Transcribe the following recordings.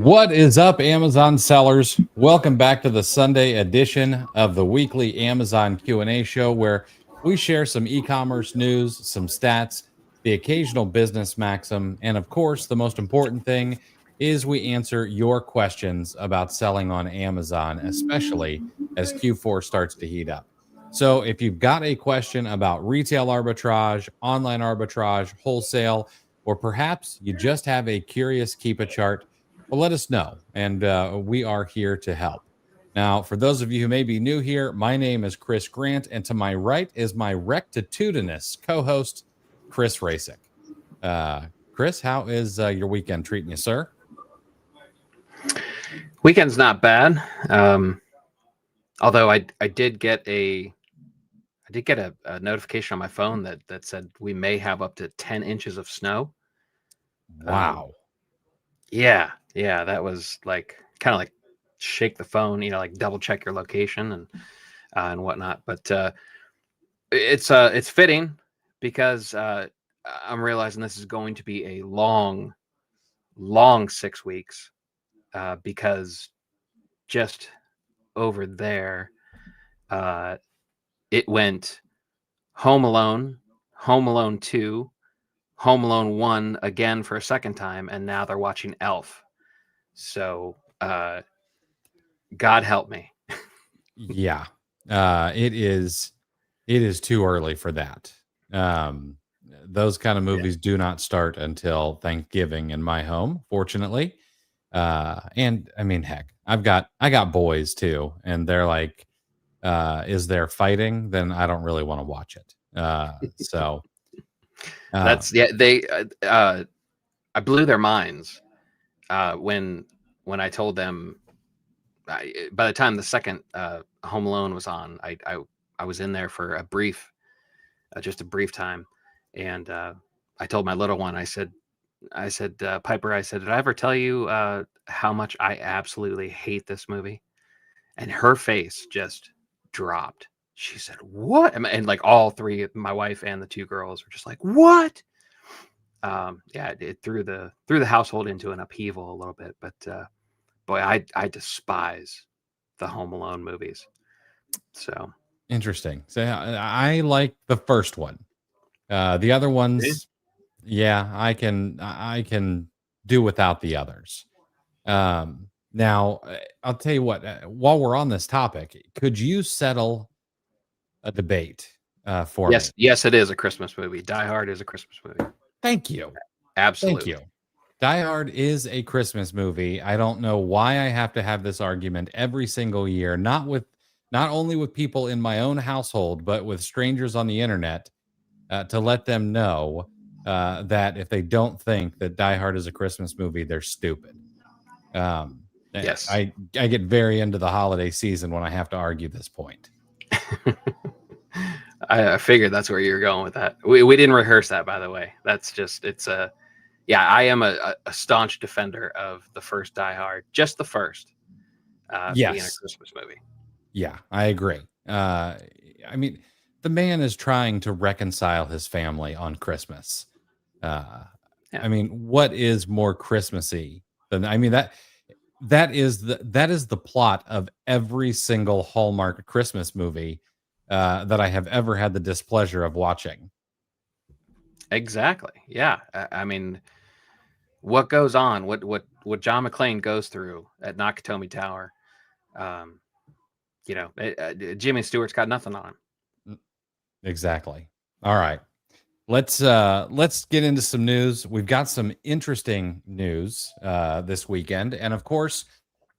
What is up, Amazon sellers? Welcome back to the Sunday edition of the weekly Amazon Q&A show, where we share some e-commerce news, some stats, the occasional business maxim, and of course, the most important thing is we answer your questions about selling on Amazon, especially as Q4 starts to heat up. So if you've got a question about retail arbitrage, online arbitrage, wholesale, or perhaps you just have a curious Keepa chart, well, let us know, and we are here to help. Now, for those of you who may be new here, my name is Chris Grant, and to my right is my rectitudinous co-host, Chris Rasick. Chris, how is your weekend treating you, sir? Weekend's not bad. Although I did get a notification on my phone that said we may have up to 10 inches of snow. Wow. Yeah, that was like kind of like shake the phone, like double check your location and whatnot. But it's fitting because I'm realizing this is going to be a long 6 weeks because just over there it went Home Alone, Home Alone 2, Home Alone 1 again for a second time, and now they're watching Elf. So God help me. Yeah. It is too early for that. Those kind of movies do not start until Thanksgiving in my home, fortunately. And I mean, heck, I got boys too, and they're like, is there fighting? Then I don't really want to watch it. I blew their minds when I told them. By the time the second Home Alone was on, I was in there for just a brief time, and I told my little one, I said, Piper, I said, did I ever tell you how much I absolutely hate this movie? And her face just dropped. She said, what? And like all three, my wife and the two girls, were just like, what? It threw the household into an upheaval a little bit, but boy, I despise the Home Alone movies. So interesting. So I like the first one. The other ones, yeah, I can do without the others. Now, I'll tell you what. While we're on this topic, could you settle a debate for me? Yes, it is a Christmas movie. Die Hard is a Christmas movie. Thank you. Absolutely. Thank you. Die Hard is a Christmas movie. I don't know why I have to have this argument every single year, not only with people in my own household, but with strangers on the internet, to let them know that if they don't think that Die Hard is a Christmas movie, they're stupid. Yes. I get very into the holiday season when I have to argue this point. I figured that's where you're going with that. We didn't rehearse that, by the way. That's just, I am a staunch defender of the first Die Hard, just the first being a Christmas movie. Yeah, I agree. I mean, the man is trying to reconcile his family on Christmas. I mean, what is more Christmassy than, I mean, that is the plot of every single Hallmark Christmas movie that I have ever had the displeasure of watching. Exactly. Yeah. I mean, what goes on? What John McClane goes through at Nakatomi Tower? Jimmy Stewart's got nothing on him. Exactly. All right. Let's get into some news. We've got some interesting news this weekend, and of course,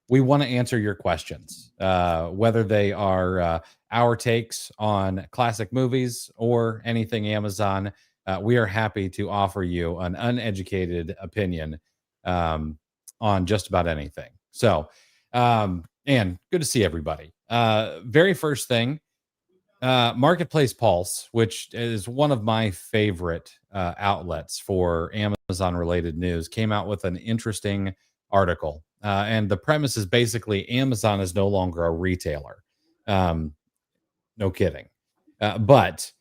we want to answer your questions, whether they are our takes on classic movies or anything Amazon. We are happy to offer you an uneducated opinion on just about anything. So, and good to see everybody. Very first thing. Marketplace Pulse, which is one of my favorite outlets for Amazon related news, came out with an interesting article. And the premise is basically Amazon is no longer a retailer. No kidding. But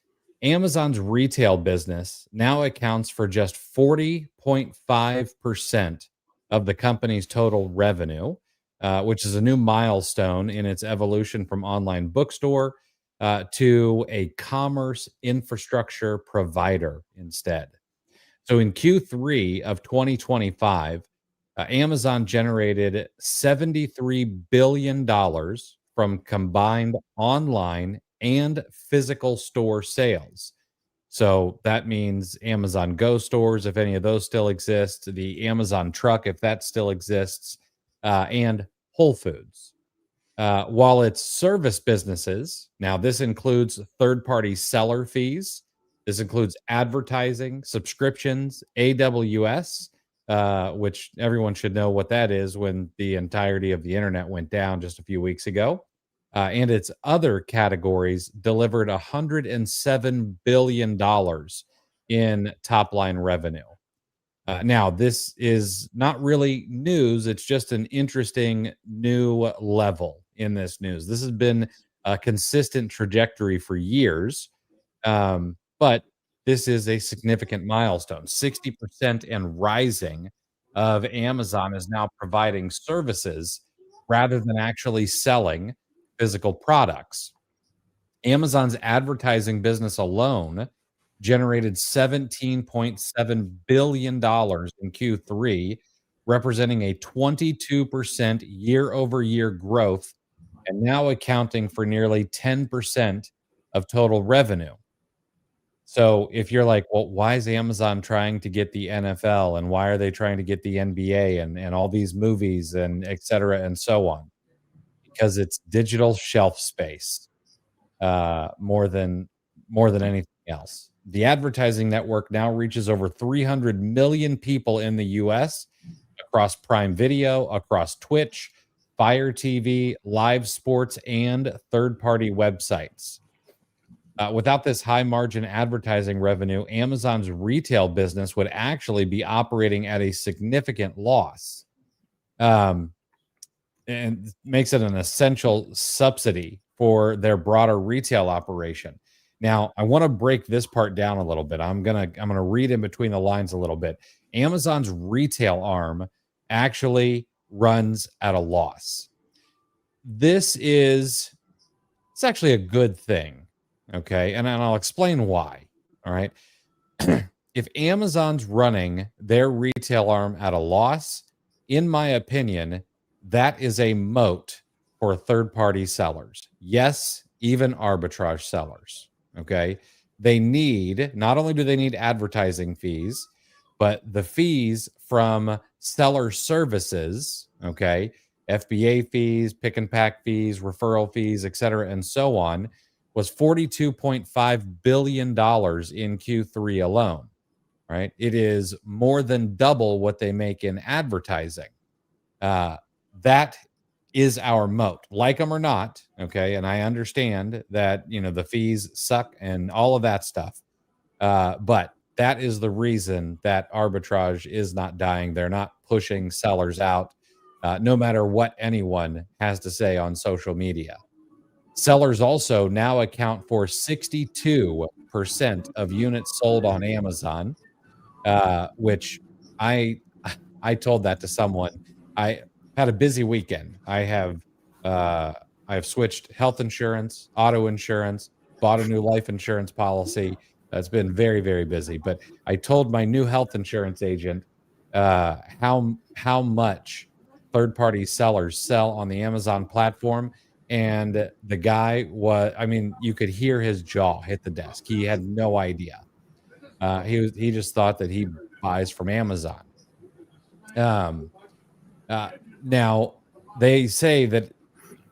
Amazon's retail business now accounts for just 40.5% of the company's total revenue, which is a new milestone in its evolution from online bookstore to a commerce infrastructure provider instead. So in Q3 of 2025, Amazon generated $73 billion from combined online and physical store sales. So that means Amazon Go stores, if any of those still exist, the Amazon truck, if that still exists, and Whole Foods. While it's service businesses, now this includes third party seller fees, this includes advertising, subscriptions, AWS, which everyone should know what that is when the entirety of the internet went down just a few weeks ago. And its other categories delivered $107 billion in top line revenue. Now, this is not really news. It's just an interesting new level in this news. This has been a consistent trajectory for years, but this is a significant milestone. 60% and rising of Amazon is now providing services rather than actually selling physical products. Amazon's advertising business alone generated $17.7 billion in Q3, representing a 22% year over year growth and now accounting for nearly 10% of total revenue. So if you're like, well, why is Amazon trying to get the NFL and why are they trying to get the NBA and all these movies and et cetera and so on? Because it's digital shelf space more than anything else. The advertising network now reaches over 300 million people in the US across Prime Video, across Twitch, Fire TV, live sports, and third-party websites. Without this high margin advertising revenue, Amazon's retail business would actually be operating at a significant loss. And makes it an essential subsidy for their broader retail operation. Now, I want to break this part down a little bit. I'm gonna read in between the lines a little bit. Amazon's retail arm actually runs at a loss. It's actually a good thing, okay? And I'll explain why. All right. If Amazon's running their retail arm at a loss, in my opinion, that is a moat for third-party sellers. Yes, even arbitrage sellers. Okay. Not only do they need advertising fees, but the fees from seller services, okay, FBA fees, pick and pack fees, referral fees, et cetera, and so on, was $42.5 billion in Q3 alone. Right. It is more than double what they make in advertising. That is our moat, like them or not. Okay. And I understand that, the fees suck and all of that stuff. But that is the reason that arbitrage is not dying. They're not pushing sellers out, no matter what anyone has to say on social media. Sellers also now account for 62% of units sold on Amazon, which I told that to someone. I had a busy weekend. I've switched health insurance, auto insurance, bought a new life insurance policy. That's been very, very busy. But I told my new health insurance agent how much third party sellers sell on the Amazon platform. And the guy you could hear his jaw hit the desk. He had no idea. He just thought that he buys from Amazon. Now they say that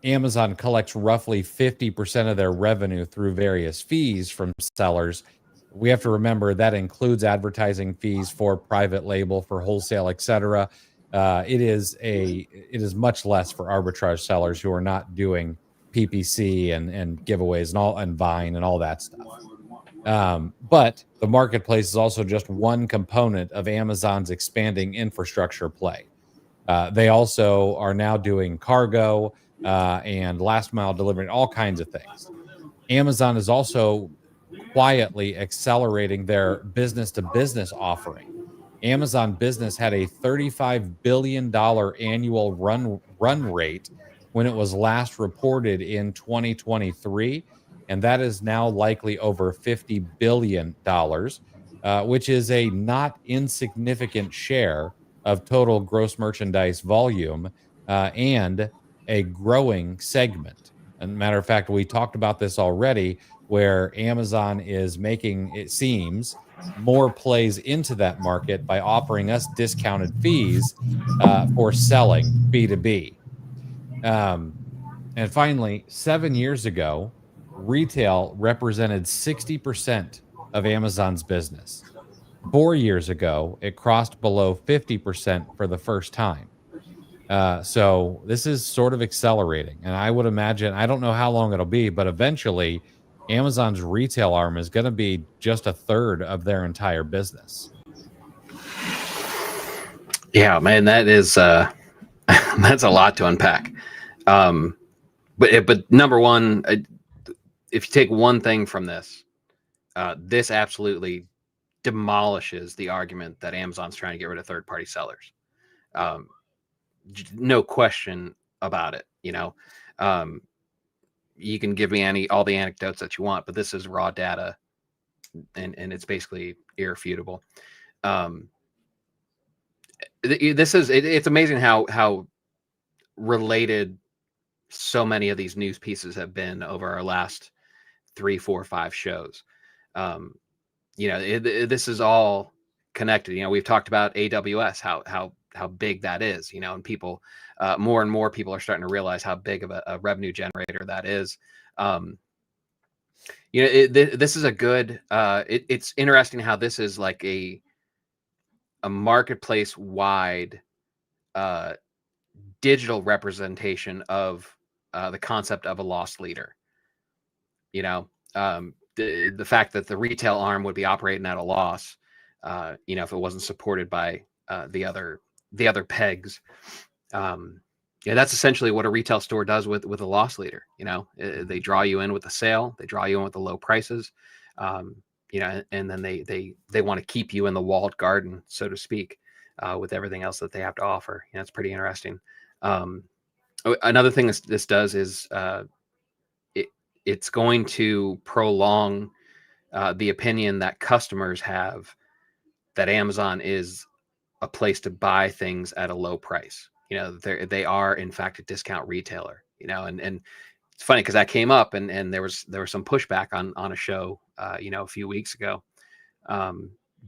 Amazon collects roughly 50% of their revenue through various fees from sellers. We have to remember that includes advertising fees for private label, for wholesale, etc. It is much less for arbitrage sellers who are not doing PPC and giveaways and Vine and all that stuff. But the marketplace is also just one component of Amazon's expanding infrastructure play. They also are now doing cargo and last mile delivery, all kinds of things. Amazon is also quietly accelerating their business to business offering. Amazon Business had a $35 billion annual run rate when it was last reported in 2023, and that is now likely over $50 billion, which is a not insignificant share of total gross merchandise volume, and a growing segment. And matter of fact, we talked about this already, where Amazon is making, it seems, more plays into that market by offering us discounted fees for selling B2B. Um, and finally, 7 years ago, retail represented 60% of Amazon's business. 4 years ago, it crossed below 50% for the first time. So this is sort of accelerating. And I would imagine, I don't know how long it'll be, but eventually Amazon's retail arm is going to be just a third of their entire business. Yeah, man, that is that's a lot to unpack. But number one, if you take one thing from this, this absolutely demolishes the argument that Amazon's trying to get rid of third-party sellers. No question about it. You can give me all the anecdotes that you want, but this is raw data, and it's basically irrefutable. It's amazing how related so many of these news pieces have been over our last 3, 4, 5 shows. This is all connected. We've talked about AWS, how big that is, and people, more and more people are starting to realize how big of a revenue generator that is. This is a good, it's interesting how this is like a marketplace wide digital representation of the concept of a loss leader. The fact that the retail arm would be operating at a loss, if it wasn't supported by the other pegs. That's essentially what a retail store does with a loss leader. They draw you in with the sale, they draw you in with the low prices, and then they want to keep you in the walled garden, so to speak, with everything else that they have to offer. It's pretty interesting. Another thing this does is it's going to prolong the opinion that customers have that Amazon is a place to buy things at a low price. They are in fact a discount retailer. And it's funny because that came up, and there was some pushback on a show a few weeks ago.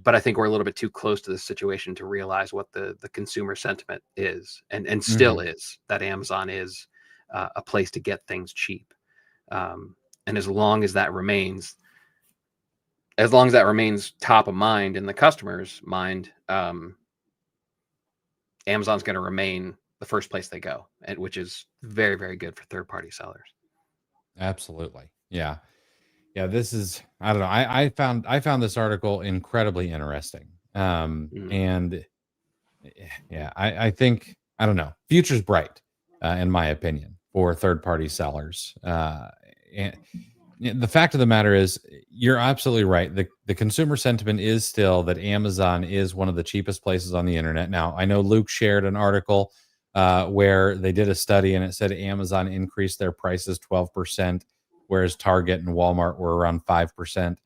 But I think we're a little bit too close to this situation to realize what the consumer sentiment is, and still is, that Amazon is a place to get things cheap. And as long as that remains top of mind in the customer's mind, Amazon's going to remain the first place they go, which is very, very good for third-party sellers. Absolutely. Yeah. This is, I don't know. I found this article incredibly interesting. And yeah, I think, I don't know, future's bright, in my opinion, for third-party sellers. And the fact of the matter is, you're absolutely right. The consumer sentiment is still that Amazon is one of the cheapest places on the internet. Now, I know Luke shared an article where they did a study, and it said Amazon increased their prices 12%, whereas Target and Walmart were around 5%.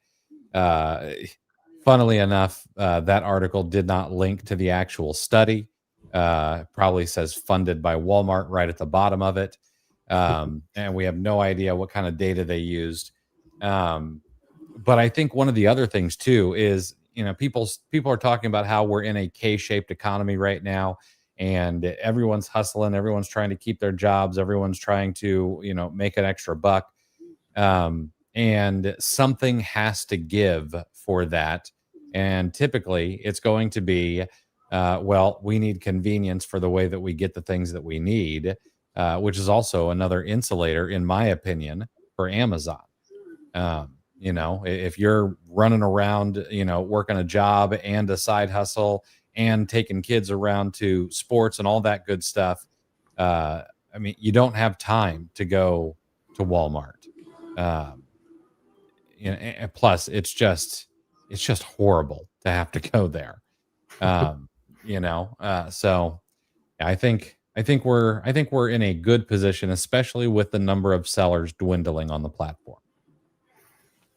Funnily enough, that article did not link to the actual study. Probably says funded by Walmart right at the bottom of it. And we have no idea what kind of data they used. But I think one of the other things too is, people are talking about how we're in a K-shaped economy right now, and everyone's hustling, everyone's trying to keep their jobs, everyone's trying to, make an extra buck. And something has to give for that. And typically it's going to be, we need convenience for the way that we get the things that we need, which is also another insulator, in my opinion, for Amazon. If you're running around, working a job and a side hustle and taking kids around to sports and all that good stuff, you don't have time to go to Walmart. And plus it's just horrible to have to go there. Um, so I think we're in a good position, especially with the number of sellers dwindling on the platform.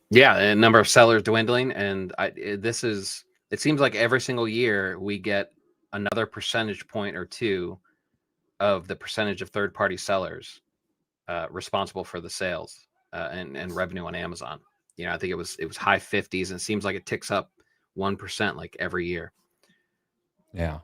Yeah, a number of sellers dwindling, and it seems like every single year we get another percentage point or two of the percentage of third-party sellers responsible for the sales and revenue on Amazon. I think it was high 50s, and it seems like it ticks up 1% like every year. Yeah.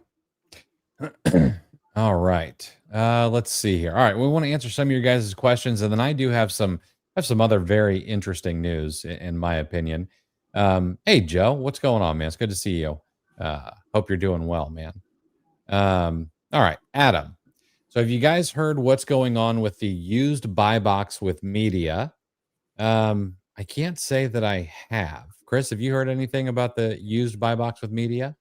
All right. Let's see here. All right, we want to answer some of your guys' questions, and then I do have some other very interesting news, in my opinion. Hey Joe, what's going on, man? It's good to see you. Hope you're doing well, man. All right, Adam. So have you guys heard what's going on with the used buy box with media? I can't say that I have. Chris, have you heard anything about the used buy box with media?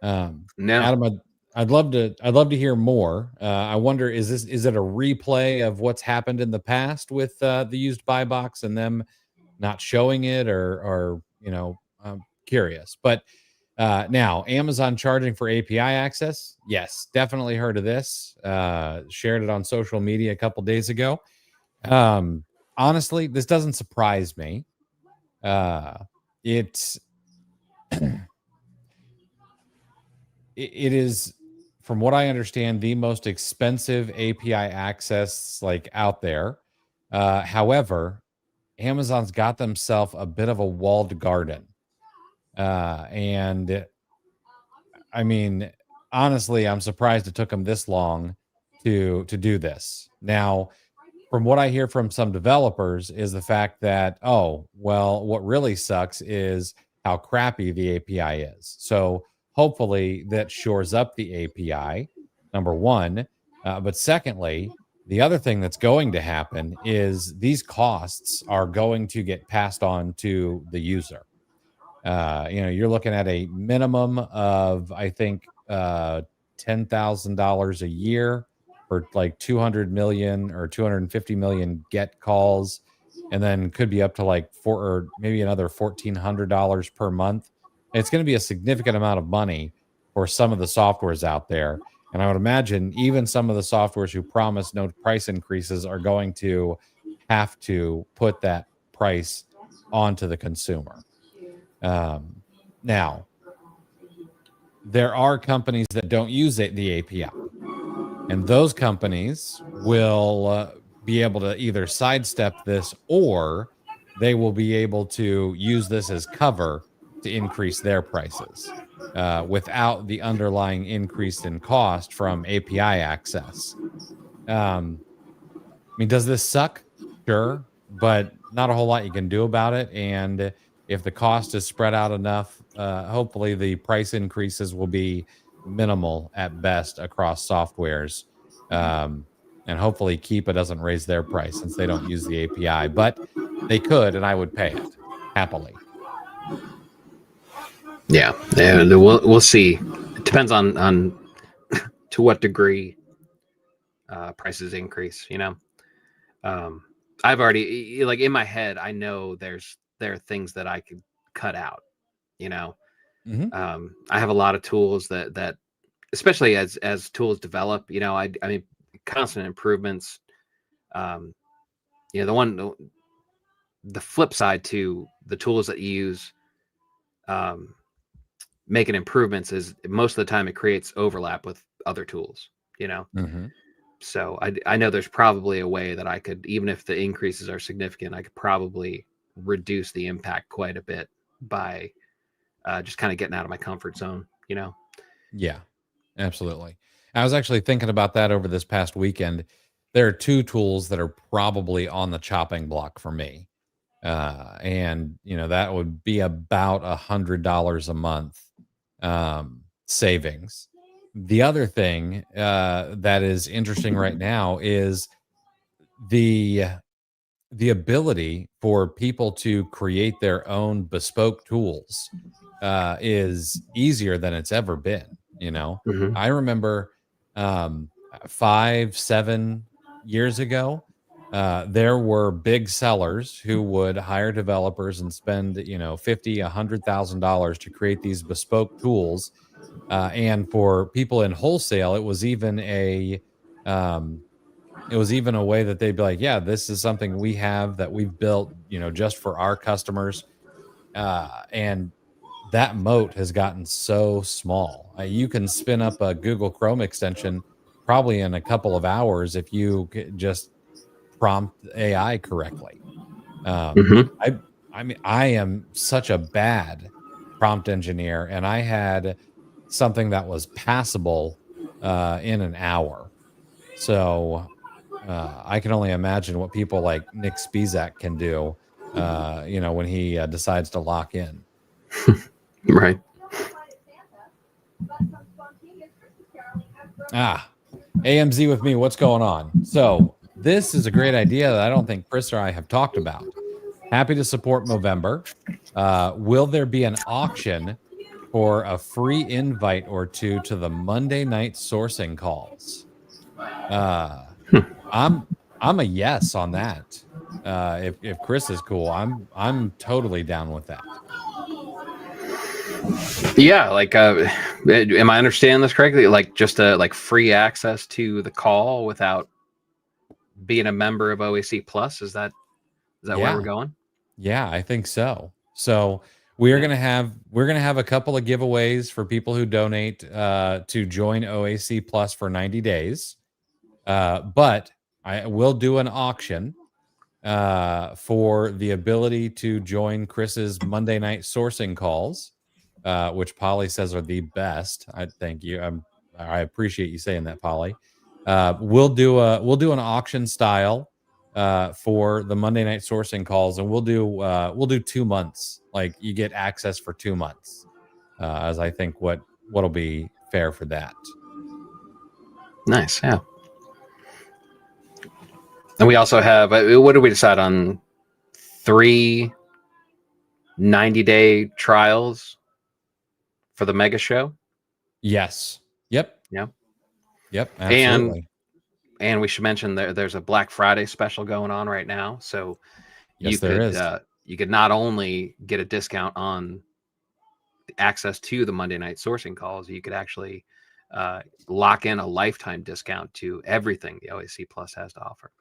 No. Adam, I'd love to hear more. I wonder, is it a replay of what's happened in the past with the used buy box and them not showing it, or I'm curious. But now Amazon charging for API access. Yes, definitely heard of this. Shared it on social media a couple days ago. Honestly, this doesn't surprise me. It's it is, from what I understand, the most expensive API access like out there. However, Amazon's got themselves a bit of a walled garden. And I mean, honestly, I'm surprised it took them this long to do this. Now, from what I hear from some developers is the fact that, oh, well, what really sucks is how crappy the API is. So hopefully that shores up the API, number one. But secondly, the other thing that's going to happen is these costs are going to get passed on to the user. You're looking at a minimum of, I think, $10,000 a year for like 200 million or 250 million get calls, and then could be up to like four or maybe another $1,400 per month. It's going to be a significant amount of money for some of the softwares out there. And I would imagine even some of the softwares who promise no price increases are going to have to put that price onto the consumer. Now, there are companies that don't use the API, and those companies will be able to either sidestep this, or they will be able to use this as cover to increase their prices without the underlying increase in cost from API access. I mean, does this suck? Sure, but not a whole lot you can do about it. And if the cost is spread out enough, hopefully the price increases will be minimal at best across softwares. Um, and hopefully Keepa doesn't raise their price since they don't use the API, but they could, and I would pay it happily. Yeah, we'll see. It depends on to what degree prices increase. I've already, like, in my head, I know there are things that I could cut out. I have a lot of tools that especially as tools develop. I mean, constant improvements. The flip side to the tools that you use making improvements is most of the time it creates overlap with other tools. So I know there's probably a way that I could, even if the increases are significant, I could probably reduce the impact quite a bit by just kind of getting out of my comfort zone. Yeah, absolutely. I was actually thinking about that over this past weekend. There are two tools that are probably on the chopping block for me. And that would be about $100 a month savings. The other thing that is interesting right now is the ability for people to create their own bespoke tools is easier than it's ever been. Mm-hmm. I remember 5-7 years ago, there were big sellers who would hire developers and spend $50,000-$100,000 to create these bespoke tools, And for people in wholesale, it was even a way that they'd be like, yeah, this is something we have that we've built, just for our customers. And that moat has gotten so small. You can spin up a Google Chrome extension probably in a couple of hours if you just prompt AI correctly. Hmm. I mean, I am such a bad prompt engineer, and I had something that was passable in an hour. So I can only imagine what people like Nick Spizak can do, when he decides to lock in. Right. AMZ with me, what's going on? So this is a great idea that I don't think Chris or I have talked about. Happy to support Movember. Will there be an auction for a free invite or two to the Monday night sourcing calls? Uh, I'm I'm a yes on that. If Chris is cool, I'm totally down with that. Yeah, like, am I understanding this correctly? Like, just like free access to the call without being a member of OAC Plus? Is that where we're Yeah. going? Yeah, I think so. So we're gonna have a couple of giveaways for people who donate to join OAC Plus for 90 days. But I will do an auction for the ability to join Chris's Monday night sourcing calls, which Polly says are the best. I thank you. I appreciate you saying that, Polly. We'll do an auction style for the Monday night sourcing calls, and we'll do 2 months. Like you get access for 2 months, as I think what'll be fair for that. Nice. Yeah. And we also have, what did we decide on? 3 90-day trials for the mega show. Yes. Yep. Yeah. Yep. And Absolutely. we should mention there's a Black Friday special going on right now. So Yes, there is. you could not only get a discount on access to the Monday night sourcing calls, you could actually lock in a lifetime discount to everything the OAC Plus has to offer.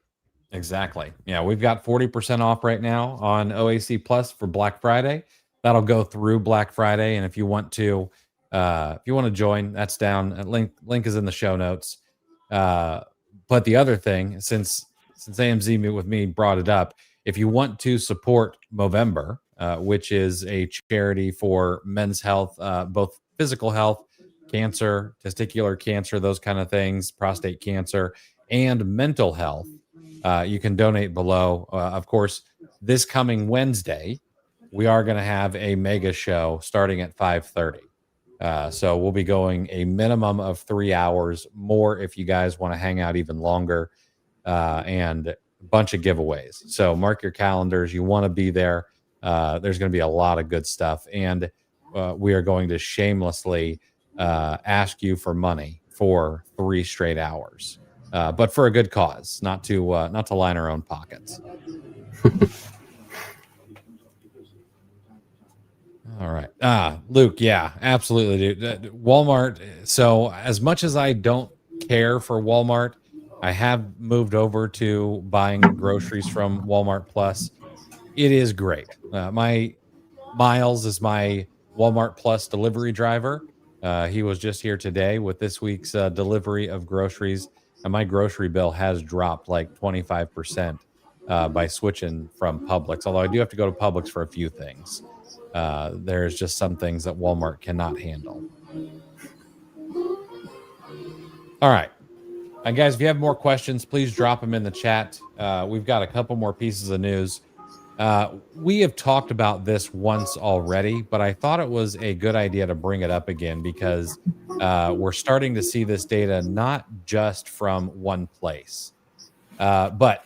Exactly. Yeah, we've got 40% off right now on OAC Plus for Black Friday. That'll go through Black Friday, and if you want to join, that's down. Link is in the show notes. But the other thing, since AMZ with me brought it up, if you want to support Movember, which is a charity for men's health, both physical health, cancer, testicular cancer, those kind of things, prostate cancer, and mental health. You can donate below. Of course, this coming Wednesday, we are going to have a mega show starting at 5:30. So we'll be going a minimum of 3 hours more if you guys want to hang out even longer, and a bunch of giveaways. So mark your calendars. You want to be there. There's going to be a lot of good stuff, and we are going to shamelessly ask you for money for 3 straight hours. But for a good cause, not to line our own pockets. All right, Luke. Yeah, absolutely, dude. Walmart. So as much as I don't care for Walmart, I have moved over to buying groceries from Walmart Plus. It is great. My Miles is my Walmart Plus delivery driver. He was just here today with this week's delivery of groceries, and my grocery bill has dropped like 25% by switching from Publix. Although I do have to go to Publix for a few things. There's just some things that Walmart cannot handle. All right. And guys, if you have more questions, please drop them in the chat. We've got a couple more pieces of news. We have talked about this once already, but I thought it was a good idea to bring it up again because we're starting to see this data not just from one place, but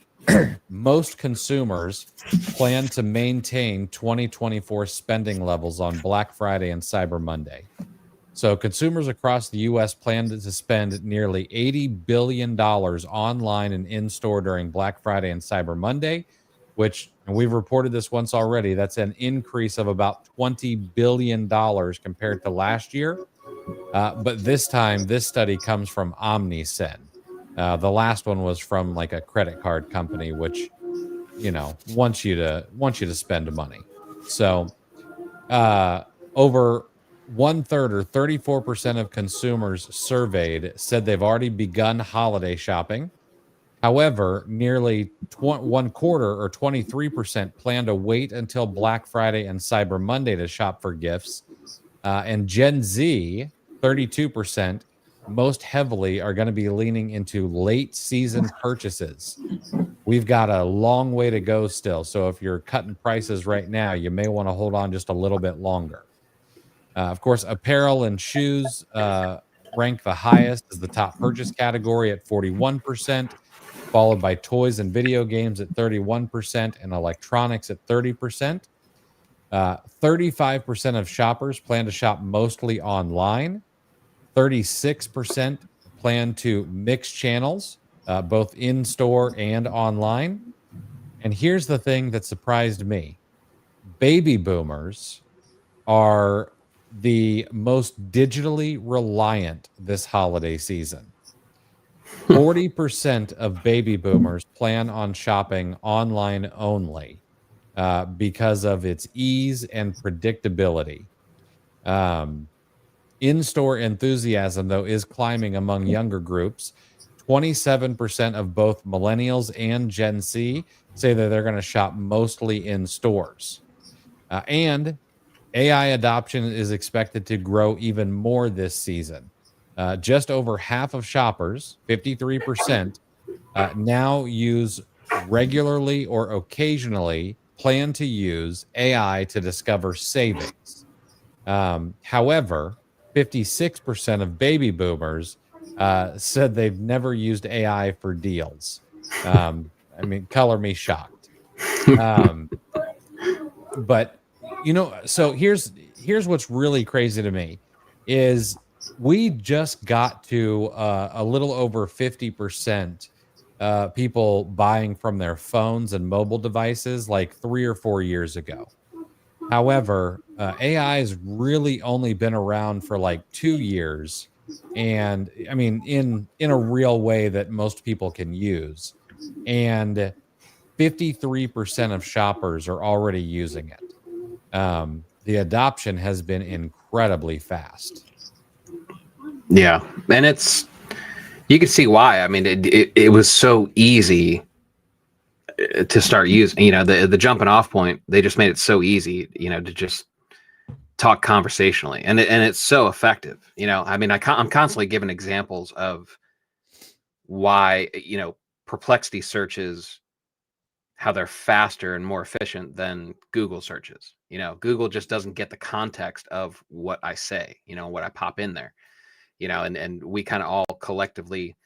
most consumers plan to maintain 2024 spending levels on Black Friday and Cyber Monday. So consumers across the U.S. plan to spend nearly $80 billion online and in-store during Black Friday and Cyber Monday, which, and we've reported this once already, that's an increase of about $20 billion compared to last year. But this time, this study comes from OmniSen. The last one was from like a credit card company, which wants you to spend money. So uh, over one third or 34% of consumers surveyed said they've already begun holiday shopping. However, nearly one quarter or 23% plan to wait until Black Friday and Cyber Monday to shop for gifts. And Gen Z, 32%, most heavily are going to be leaning into late season purchases. We've got a long way to go still. So if you're cutting prices right now, you may want to hold on just a little bit longer. Of course, apparel and shoes rank the highest as the top purchase category at 41%, followed by toys and video games at 31% and electronics at 30%. 35% of shoppers plan to shop mostly online. 36% plan to mix channels, both in store and online. And here's the thing that surprised me: baby boomers are the most digitally reliant this holiday season. 40% of baby boomers plan on shopping online only because of its ease and predictability. Um, In-store enthusiasm, though, is climbing among younger groups. 27% of both millennials and Gen Z say that they're going to shop mostly in stores. And AI adoption is expected to grow even more this season. Just over half of shoppers, 53%, now use regularly or occasionally plan to use AI to discover savings. However, 56% of baby boomers said they've never used AI for deals. I mean, color me shocked. Um, but so here's what's really crazy to me is we just got to a little over 50% people buying from their phones and mobile devices like 3 or 4 years ago. However, AI has really only been around for like 2 years, and I mean, in a real way that most people can use. And 53% of shoppers are already using it. The adoption has been incredibly fast. Yeah, and you can see why. I mean, it was so easy to start using. The jumping off point. They just made it so easy. To just talk conversationally, and it's so effective. I mean, I'm constantly giving examples of why perplexity searches, how they're faster and more efficient than Google searches. Google just doesn't get the context of what I say, what I pop in there, and we kind of all collectively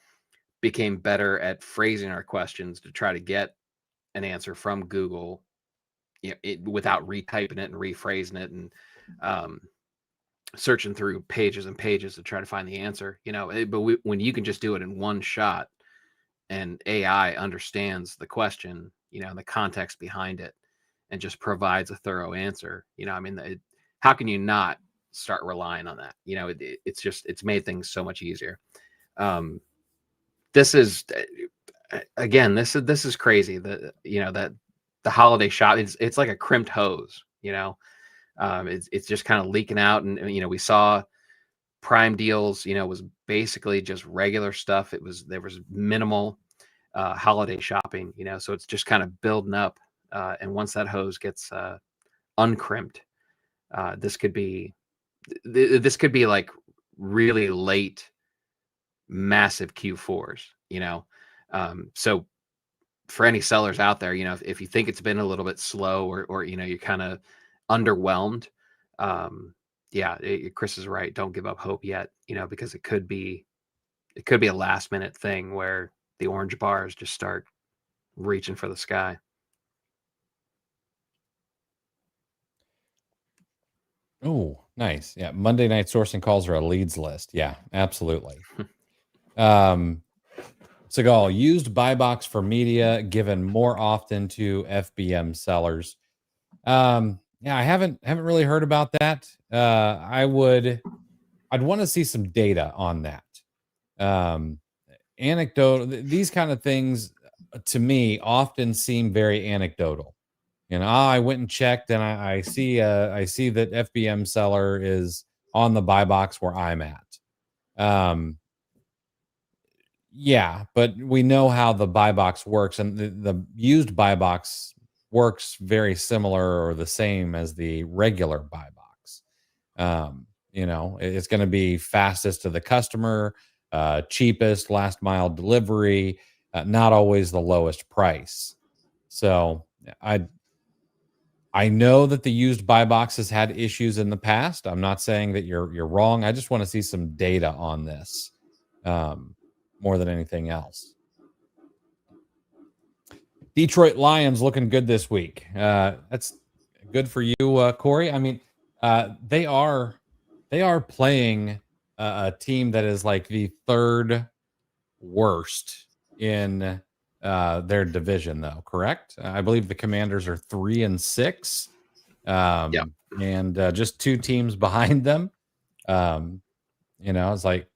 became better at phrasing our questions to try to get an answer from Google, without retyping it and rephrasing it and searching through pages and pages to try to find the answer, but when you can just do it in one shot and AI understands the question, and the context behind it and just provides a thorough answer, I mean, how can you not start relying on that? It's made things so much easier. This is again, this is crazy that that the holiday shop, it's like a crimped hose. It's just kind of leaking out, and we saw Prime deals, was basically just regular stuff. There was minimal holiday shopping, so it's just kind of building up, and once that hose gets uncrimped, this could be like really late massive Q4s. So for any sellers out there, if you think it's been a little bit slow, or you're kind of underwhelmed, yeah, Chris is right. Don't give up hope yet, because it could be a last minute thing where the orange bars just start reaching for the sky. Oh, nice. Yeah. Monday night sourcing calls are a leads list. Yeah, absolutely. Segal, used buy box for media given more often to FBM sellers. Yeah, I haven't really heard about that. I'd want to see some data on that. Anecdotal, these kind of things to me often seem very anecdotal. I went and checked, and I see that FBM seller is on the buy box where I'm at. Yeah, but we know how the buy box works, and the used buy box works very similar or the same as the regular buy box. It's going to be fastest to the customer, cheapest, last mile delivery, not always the lowest price. So I know that the used buy box has had issues in the past. I'm not saying that you're wrong. I just want to see some data on this, more than anything else. Detroit Lions looking good this week. That's good for you, Corey. I mean, they are playing a team that is like the third worst in their division, though. Correct? I believe the Commanders are 3-6, and just 2 teams behind them. It's like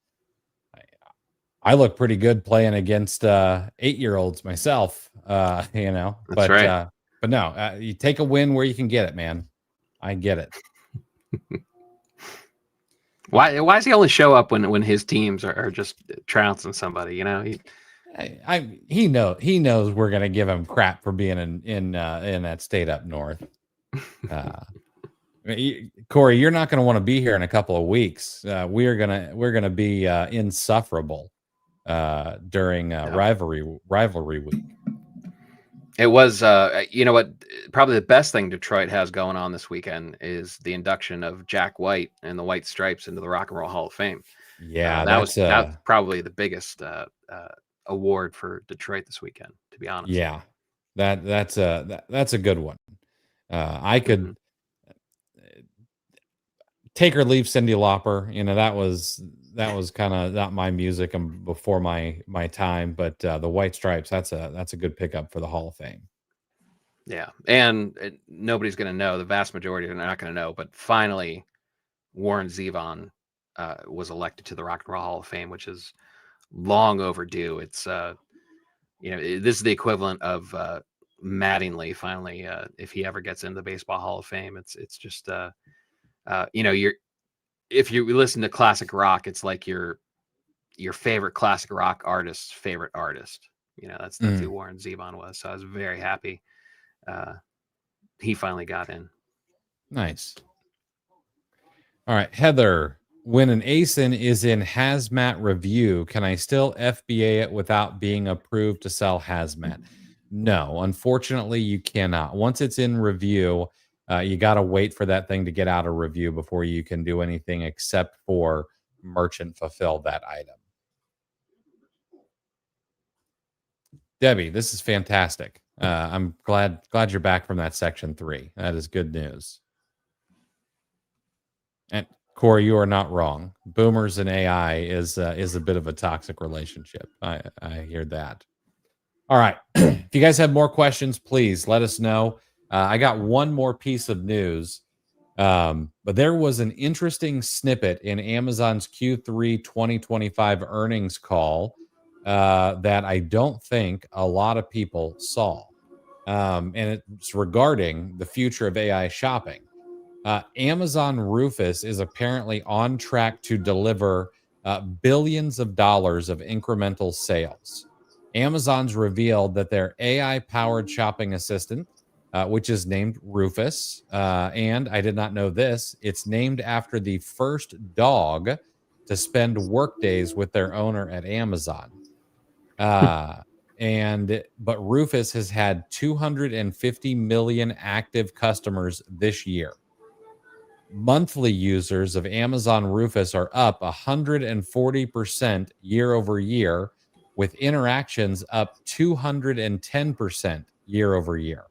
I look pretty good playing against 8-year-olds myself. That's but right. But no, you take a win where you can get it, man. I get it. Why does he only show up when his teams are just trouncing somebody? He knows we're gonna give him crap for being in that state up north. Corey, you're not gonna want to be here in a couple of weeks. We're gonna be insufferable during rivalry week. It was, what? Probably the best thing Detroit has going on this weekend is the induction of Jack White and the White Stripes into the Rock and Roll Hall of Fame. Yeah, that's probably the biggest award for Detroit this weekend, to be honest. Yeah, that's a good one. I could take or leave Cyndi Lauper. That was kind of not my music and before my time, but the White Stripes, that's a good pickup for the Hall of Fame. Yeah, and nobody's going to know. The vast majority are not going to know. But finally, Warren Zevon was elected to the Rock and Roll Hall of Fame, which is long overdue. It's this is the equivalent of Mattingly. Finally, if he ever gets into the Baseball Hall of Fame, it's just if you listen to classic rock, it's like your favorite classic rock artist's favorite artist. That's who Warren Zevon was. So I was very happy he finally got in. Nice. All right, Heather, when an ASIN is in hazmat review, can I still FBA it without being approved to sell hazmat? No, unfortunately, you cannot. Once it's in review, you got to wait for that thing to get out of review before you can do anything except for merchant fulfill that item. Debbie, this is fantastic. I'm glad you're back from that section 3. That is good news. And Corey, you are not wrong. Boomers and AI is a bit of a toxic relationship. I hear that. All right. If you guys have more questions, please let us know. I got one more piece of news, but there was an interesting snippet in Amazon's Q3 2025 earnings call that I don't think a lot of people saw. And it's regarding the future of AI shopping. Amazon Rufus is apparently on track to deliver billions of dollars of incremental sales. Amazon's revealed that their AI-powered shopping assistant, which is named Rufus, and I did not know this, it's named after the first dog to spend workdays with their owner at Amazon. But Rufus has had 250 million active customers this year. Monthly users of Amazon Rufus are up 140% year over year, with interactions up 210% year over year.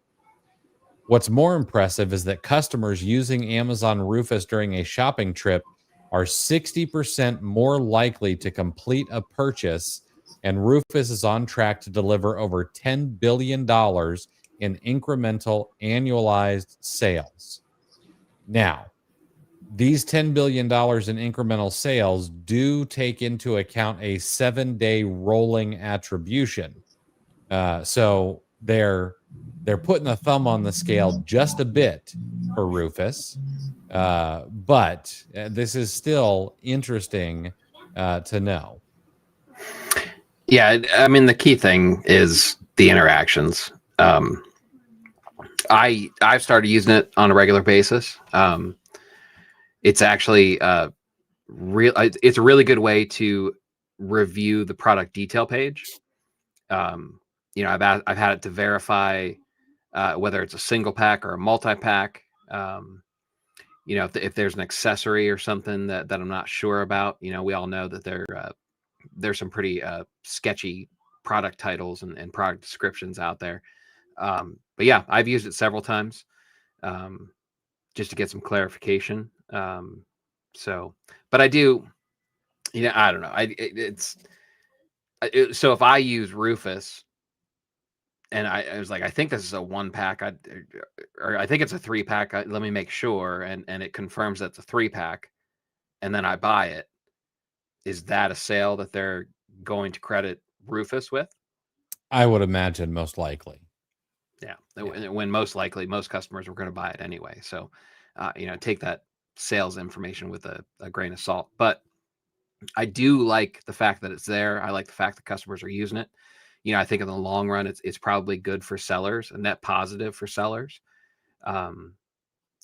What's more impressive is that customers using Amazon Rufus during a shopping trip are 60% more likely to complete a purchase, and Rufus is on track to deliver over $10 billion in incremental annualized sales. Now, these $10 billion in incremental sales do take into account a 7-day rolling attribution. So they're putting a thumb on the scale just a bit for Rufus. But this is still interesting to know. Yeah, I mean, the key thing is the interactions. I've started using it on a regular basis. It's actually it's a really good way to review the product detail page. I've had it to verify whether it's a single pack or a multi-pack. If there's an accessory or something that I'm not sure about, we all know that there's some pretty sketchy product titles and product descriptions out there. But yeah, I've used it several times just to get some clarification. But I do, I don't know. So if I use Rufus and I was like, I think this is a 1-pack, or I think it's a 3-pack. Let me make sure. And it confirms that's a 3-pack. And then I buy it. Is that a sale that they're going to credit Rufus with? I would imagine most likely. Yeah. When most likely, most customers were going to buy it anyway. So, take that sales information with a grain of salt. But I do like the fact that it's there. I like the fact that customers are using it. I think in the long run, it's probably good for sellers, a net positive for sellers.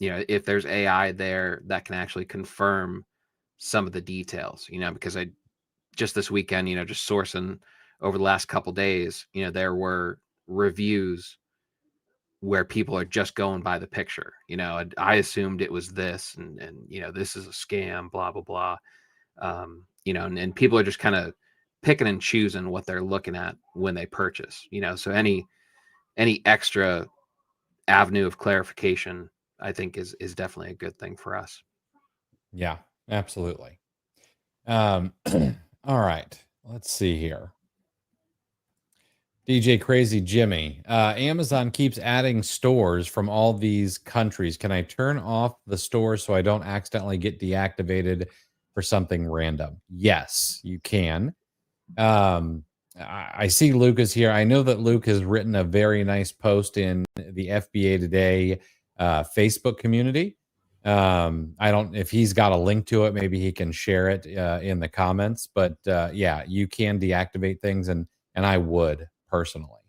If there's AI there that can actually confirm some of the details, because just this weekend, just sourcing over the last couple days, there were reviews where people are just going by the picture. I assumed it was this and this is a scam, blah, blah, blah. And people are just kind of picking and choosing what they're looking at when they purchase, so any extra avenue of clarification, I think is definitely a good thing for us. Yeah, absolutely. All right, let's see here. DJ Crazy Jimmy, Amazon keeps adding stores from all these countries. Can I turn off the store so I don't accidentally get deactivated for something random? Yes, you can. I see Luke is here. I know that Luke has written a very nice post in the FBA Today Facebook community. I don't, if he's got a link to it, maybe he can share it in the comments. But yeah, you can deactivate things, and I would personally.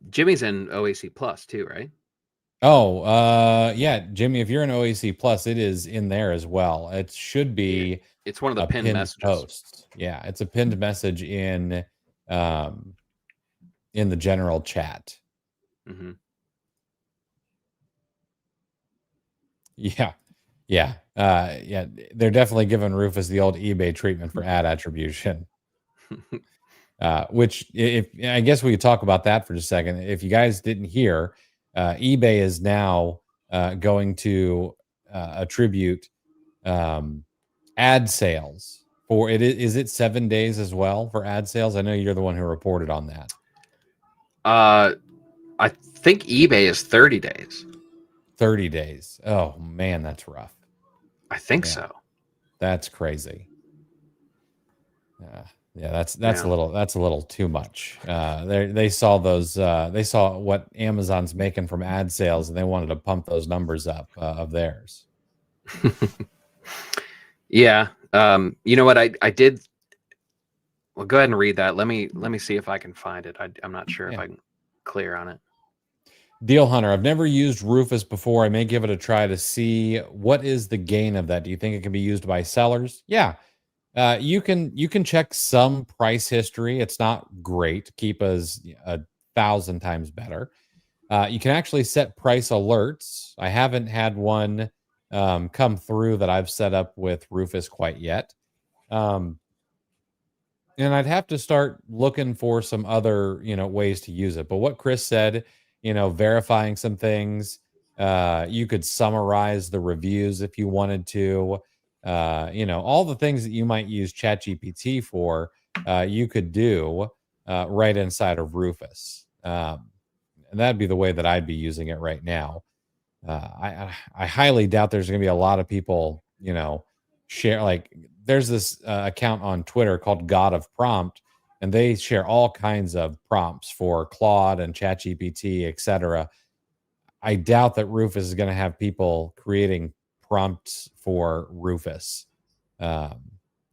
Jimmy's in OAC Plus too, right? Oh, yeah, Jimmy, if you're in OAC Plus, it is in there as well. It should be. It's one of the a pinned messages. Post. Yeah, it's a pinned message in the general chat. Mm-hmm. Yeah. Yeah. Yeah. They're definitely giving Rufus the old eBay treatment for ad attribution. Which, if I guess we could talk about that for just a second. If you guys didn't hear, eBay is now going to attribute ad sales for it. Is it 7 days as well for ad sales? I know you're the one who reported on that. I think eBay is 30 days. 30 days. Oh man, that's rough. I think so. That's crazy. Yeah, that's a little too much. They saw those. They saw what Amazon's making from ad sales, and they wanted to pump those numbers up of theirs. Yeah. You know what? I did. Well, go ahead and read that. Let me see if I can find it. I'm not sure if I can clear on it. Deal Hunter, I've never used Rufus before. I may give it a try to see what is the gain of that. Do you think it can be used by sellers? Yeah. You can check some price history. It's not great. Keepa's 1,000 times better. You can actually set price alerts. I haven't had one come through that I've set up with Rufus quite yet. And I'd have to start looking for some other, ways to use it. But what Chris said, verifying some things, you could summarize the reviews if you wanted to. All the things that you might use ChatGPT for, you could do right inside of Rufus. And that'd be the way that I'd be using it right now. I highly doubt there's going to be a lot of people, share. Like, there's this account on Twitter called God of Prompt, and they share all kinds of prompts for Claude and ChatGPT, etc. I doubt that Rufus is going to have people creating prompts for Rufus um,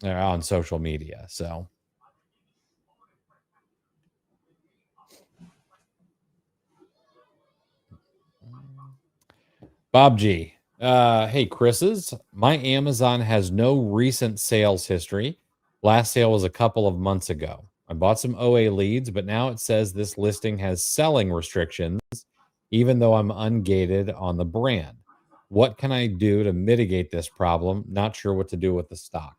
on social media. So, Bob G. Hey, Chris's. My Amazon has no recent sales history. Last sale was a couple of months ago. I bought some OA leads, but now it says this listing has selling restrictions, even though I'm ungated on the brand. What can I do to mitigate this problem? Not sure what to do with the stock.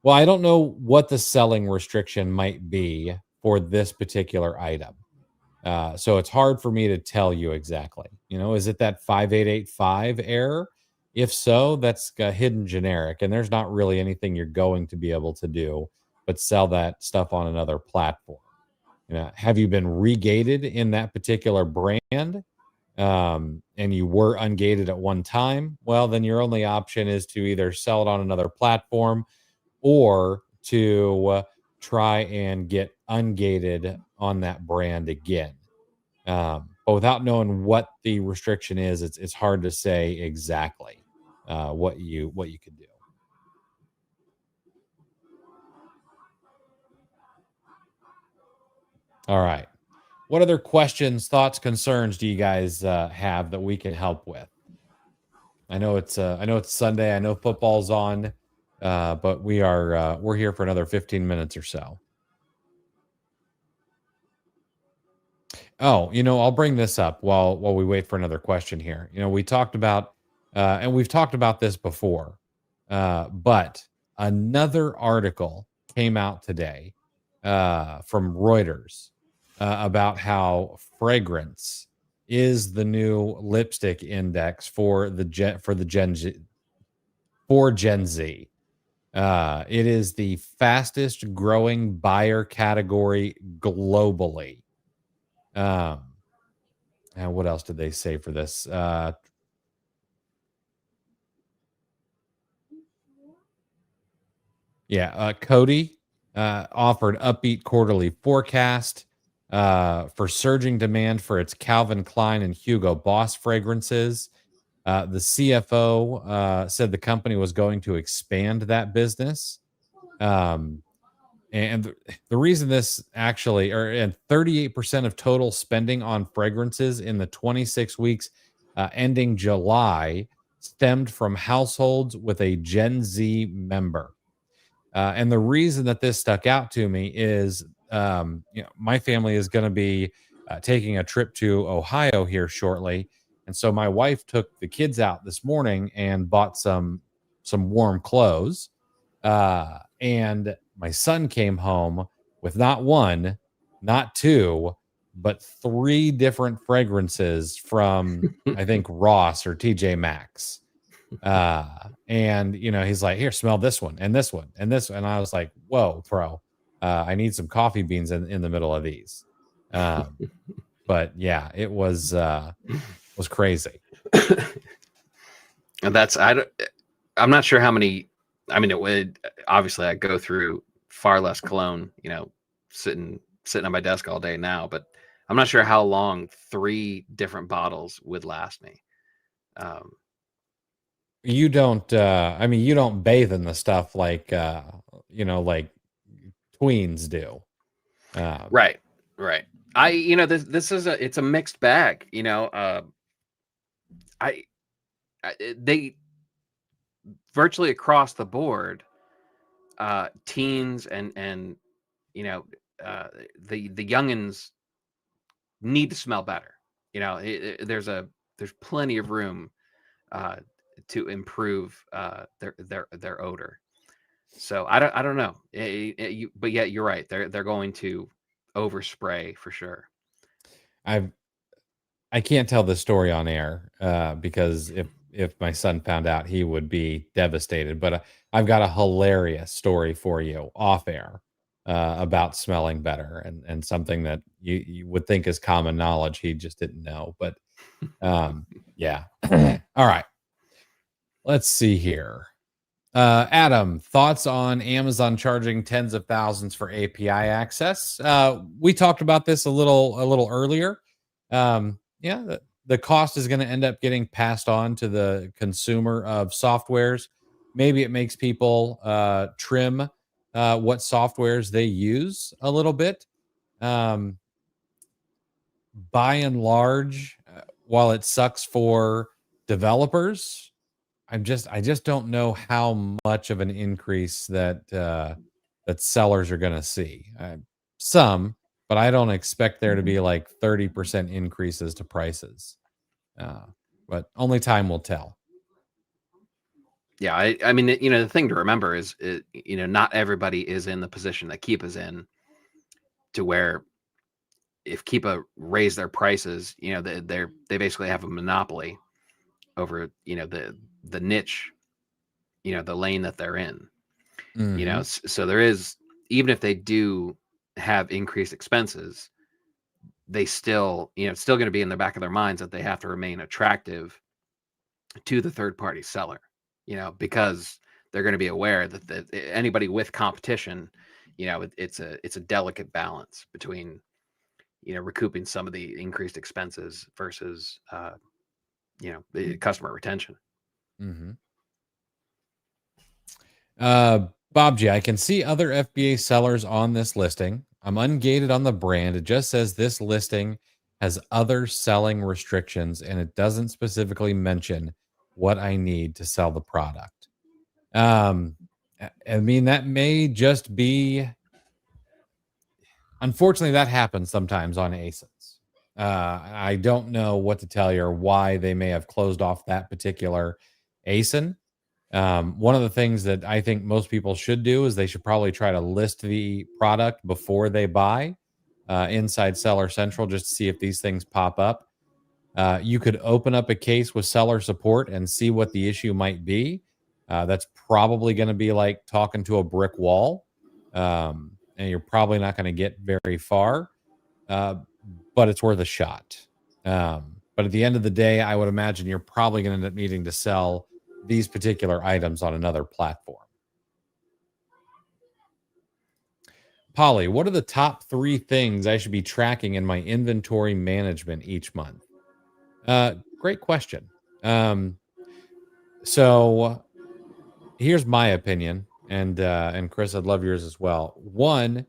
Well, I don't know what the selling restriction might be for this particular item. So it's hard for me to tell you exactly. Is it that 5885 error? If so, that's a hidden generic, and there's not really anything you're going to be able to do but sell that stuff on another platform. Have you been regated in that particular brand? And you were ungated at one time? Well, then your only option is to either sell it on another platform or to try and get ungated on that brand again. But without knowing what the restriction is, it's hard to say exactly what you could do. All right. What other questions, thoughts, concerns do you guys have that we can help with? I know it's Sunday. I know football's on, but we're here for another 15 minutes or so. Oh, I'll bring this up while we wait for another question here. We talked about, and we've talked about this before, but another article came out today from Reuters about how fragrance is the new lipstick index for the Gen Z. For Gen Z, it is the fastest growing buyer category globally. And what else did they say for this? Cody offered upbeat quarterly forecast for surging demand for its Calvin Klein and Hugo Boss fragrances. The CFO said the company was going to expand that business. And the reason this actually, and 38% of total spending on fragrances in the 26 weeks ending July stemmed from households with a Gen Z member. And the reason that this stuck out to me is, my family is going to be taking a trip to Ohio here shortly, and so my wife took the kids out this morning and bought some warm clothes. And my son came home with not one, not two, but three different fragrances from I think Ross or TJ Maxx. And he's like, here, smell this one and this one and this one. And I was like, whoa, bro, I need some coffee beans in the middle of these. But yeah, it was crazy. And I'm not sure how many. I mean, it would obviously I go through far less cologne, sitting on my desk all day now, but I'm not sure how long 3 different bottles would last me. You don't you don't bathe in the stuff like like tweens do. Right. This is it's a mixed bag. They virtually across the board, teens and the youngins need to smell better. There's plenty of room to improve their odor. So I don't know. But yeah, you're right. They're going to overspray for sure. I can't tell this story on air because if my son found out, he would be devastated. But I've got a hilarious story for you off air about smelling better and something that you would think is common knowledge. He just didn't know. But Yeah. All right. Let's see here. Adam, thoughts on Amazon charging tens of thousands for API access? We talked about this a little earlier. Yeah, the cost is going to end up getting passed on to the consumer of softwares. Maybe it makes people trim what softwares they use a little bit. Um, by and large, while it sucks for developers, I just don't know how much of an increase that sellers are going to see. Some, but I don't expect there to be like 30% increases to prices. Uh, but only time will tell. Yeah, I mean, the thing to remember is, not everybody is in the position that Keepa's in, to where if Keepa raise their prices, they basically have a monopoly over, the niche, the lane that they're in. Mhm. So there is, even if they do have increased expenses, they still, it's still going to be in the back of their minds that they have to remain attractive to the third party seller, because they're going to be aware that anybody with competition, it's a delicate balance between, recouping some of the increased expenses versus, the customer retention. Mhm. Bob G, I can see other FBA sellers on this listing. I'm ungated on the brand. It just says this listing has other selling restrictions and it doesn't specifically mention what I need to sell the product. I mean, that may just be, unfortunately, that happens sometimes on ASINs. I don't know what to tell you or why they may have closed off that particular ASIN. One of the things that I think most people should do is they should probably try to list the product before they buy inside Seller Central just to see if these things pop up. You could open up a case with seller support and see what the issue might be. That's probably going to be like talking to a brick wall, and you're probably not going to get very far, uh, but it's worth a shot. But at the end of the day, I would imagine you're probably going to end up needing to sell these particular items on another platform. Polly, what are the top 3 things I should be tracking in my inventory management each month? Great question. Um, so here's my opinion, and Chris, I'd love yours as well. One,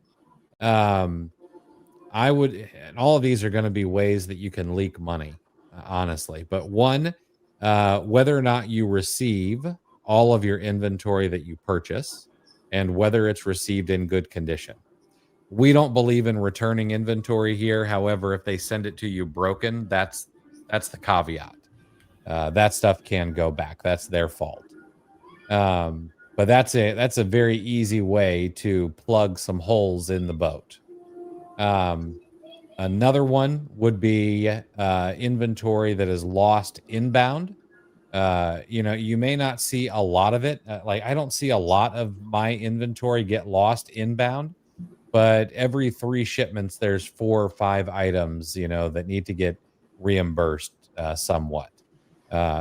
um, I would, and all of these are going to be ways that you can leak money, honestly. But one, whether or not you receive all of your inventory that you purchase, and whether it's received in good condition. We don't believe in returning inventory here. However, if they send it to you broken, that's the caveat. That stuff can go back. That's their fault. But that's a very easy way to plug some holes in the boat. Um, Another one would be inventory that is lost inbound. You may not see a lot of it. Like I don't see a lot of my inventory get lost inbound, but every 3 shipments, there's 4 or 5 items, that need to get reimbursed somewhat.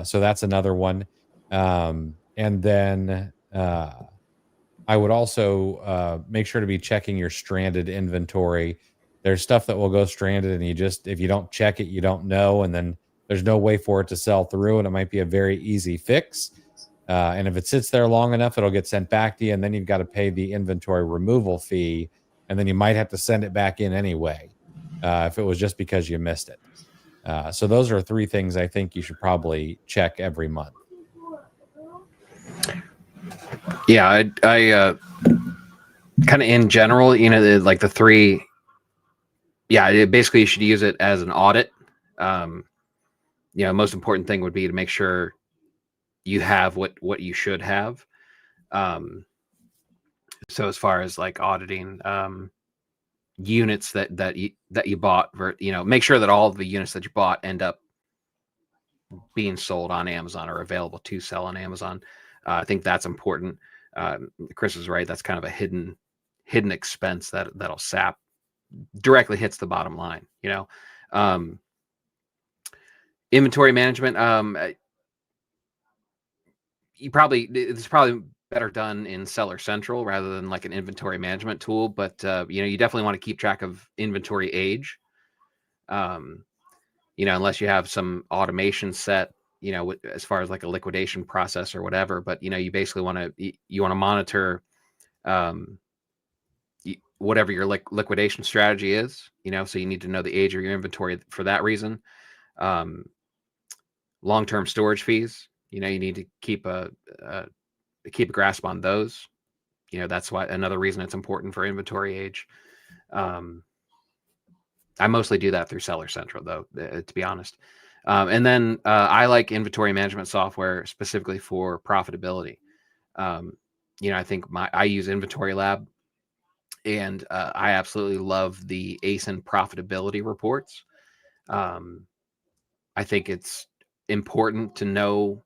So that's another one. And then I would also make sure to be checking your stranded inventory. There's stuff that will go stranded, and if you don't check it, you don't know, and then there's no way for it to sell through, and it might be a very easy fix. And if it sits there long enough, it'll get sent back to you, and then you've got to pay the inventory removal fee, and then you might have to send it back in anyway if it was just because you missed it. So those are 3 things I think you should probably check every month. Yeah, I kind of in general, like the 3. Yeah, basically you should use it as an audit. Most important thing would be to make sure you have what you should have. So as far as like auditing units that you bought, make sure that all of the units that you bought end up being sold on Amazon or available to sell on Amazon. I think that's important. Chris is right. That's kind of a hidden expense that'll directly hits the bottom line. Inventory management. It's probably better done in Seller Central rather than like an inventory management tool. But you definitely want to keep track of inventory age. Unless you have some automation set, as far as like a liquidation process or whatever. But you basically want to monitor whatever your liquidation strategy is. So you need to know the age of your inventory for that reason. Long-term storage fees. You need to keep a grasp on those. That's why another reason it's important for inventory age. I mostly do that through Seller Central, though, to be honest. And then I like inventory management software specifically for profitability. I think I use Inventory Lab, and I absolutely love the ASIN profitability reports. I think it's important to know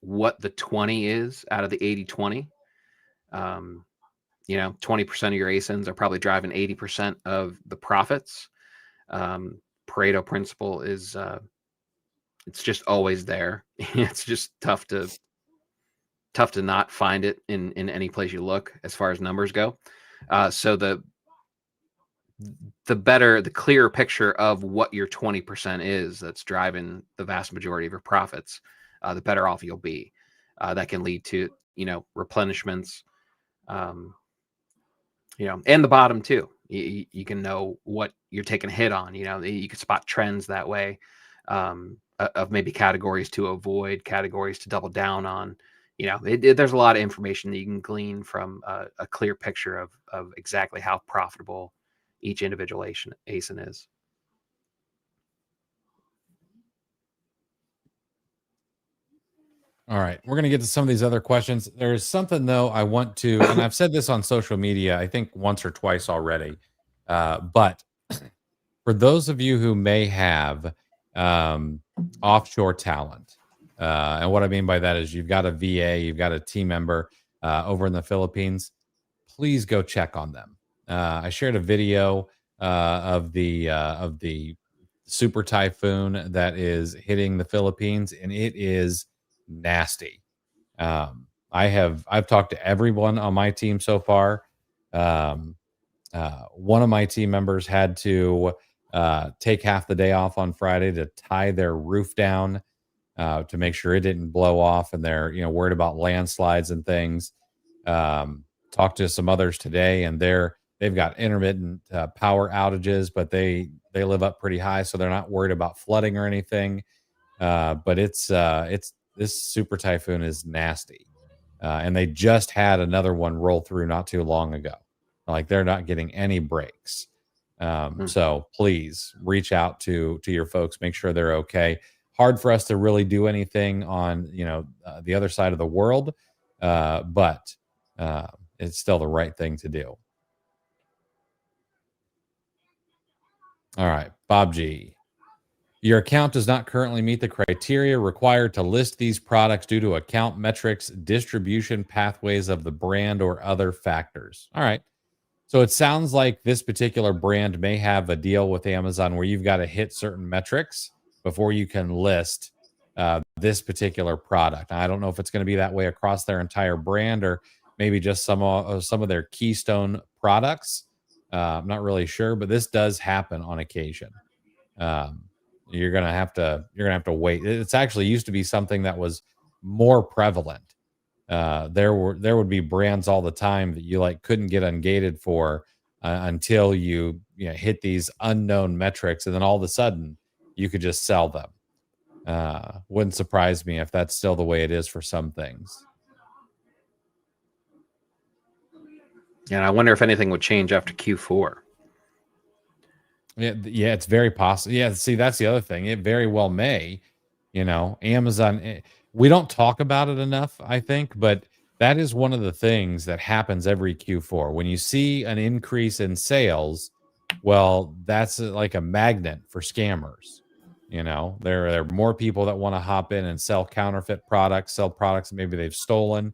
what the 20 is out of the 80-20. 20% of your ASINs are probably driving 80% of the profits. Pareto principle is it's just always there. It's just tough to not find it in any place you look as far as numbers go. So the clearer picture of what your 20% is that's driving the vast majority of your profits, the better off you'll be. That can lead to replenishments, and the bottom too. You can know what you're taking a hit on. You can spot trends that way, of maybe categories to avoid, categories to double down on. There's a lot of information that you can glean from a clear picture of exactly how profitable each individual ASIN is. All right, we're going to get to some of these other questions. There's something though I want to, and I've said this on social media, I think once or twice already. But for those of you who may have offshore talent, and what I mean by that is you've got a VA, you've got a team member over in the Philippines, please go check on them. I shared a video of the super typhoon that is hitting the Philippines, and it is nasty. I've talked to everyone on my team so far. One of my team members had to take half the day off on Friday to tie their roof down to make sure it didn't blow off, and they're worried about landslides and things. Talked to some others today, and they've got intermittent power outages, but they live up pretty high, so they're not worried about flooding or anything. But it's this super typhoon is nasty, and they just had another one roll through not too long ago. Like they're not getting any breaks. So please reach out to your folks, make sure they're okay. Hard for us to really do anything on the other side of the world, but it's still the right thing to do. All right, Bob G. Your account does not currently meet the criteria required to list these products due to account metrics, distribution pathways of the brand, or other factors. All right. So it sounds like this particular brand may have a deal with Amazon where you've got to hit certain metrics before you can list this particular product. I don't know if it's going to be that way across their entire brand or maybe just some of their keystone products. I'm not really sure, but this does happen on occasion. You're gonna have to wait. It's actually used to be something that was more prevalent. There would be brands all the time that you couldn't get ungated for until you hit these unknown metrics, and then all of a sudden you could just sell them. Wouldn't surprise me if that's still the way it is for some things. And I wonder if anything would change after Q4. Yeah, it's very possible. Yeah, see, that's the other thing. It very well may. Amazon. We don't talk about it enough, I think, but that is one of the things that happens every Q4. When you see an increase in sales, well, that's like a magnet for scammers. There are more people that want to hop in and sell counterfeit products, sell products that maybe they've stolen,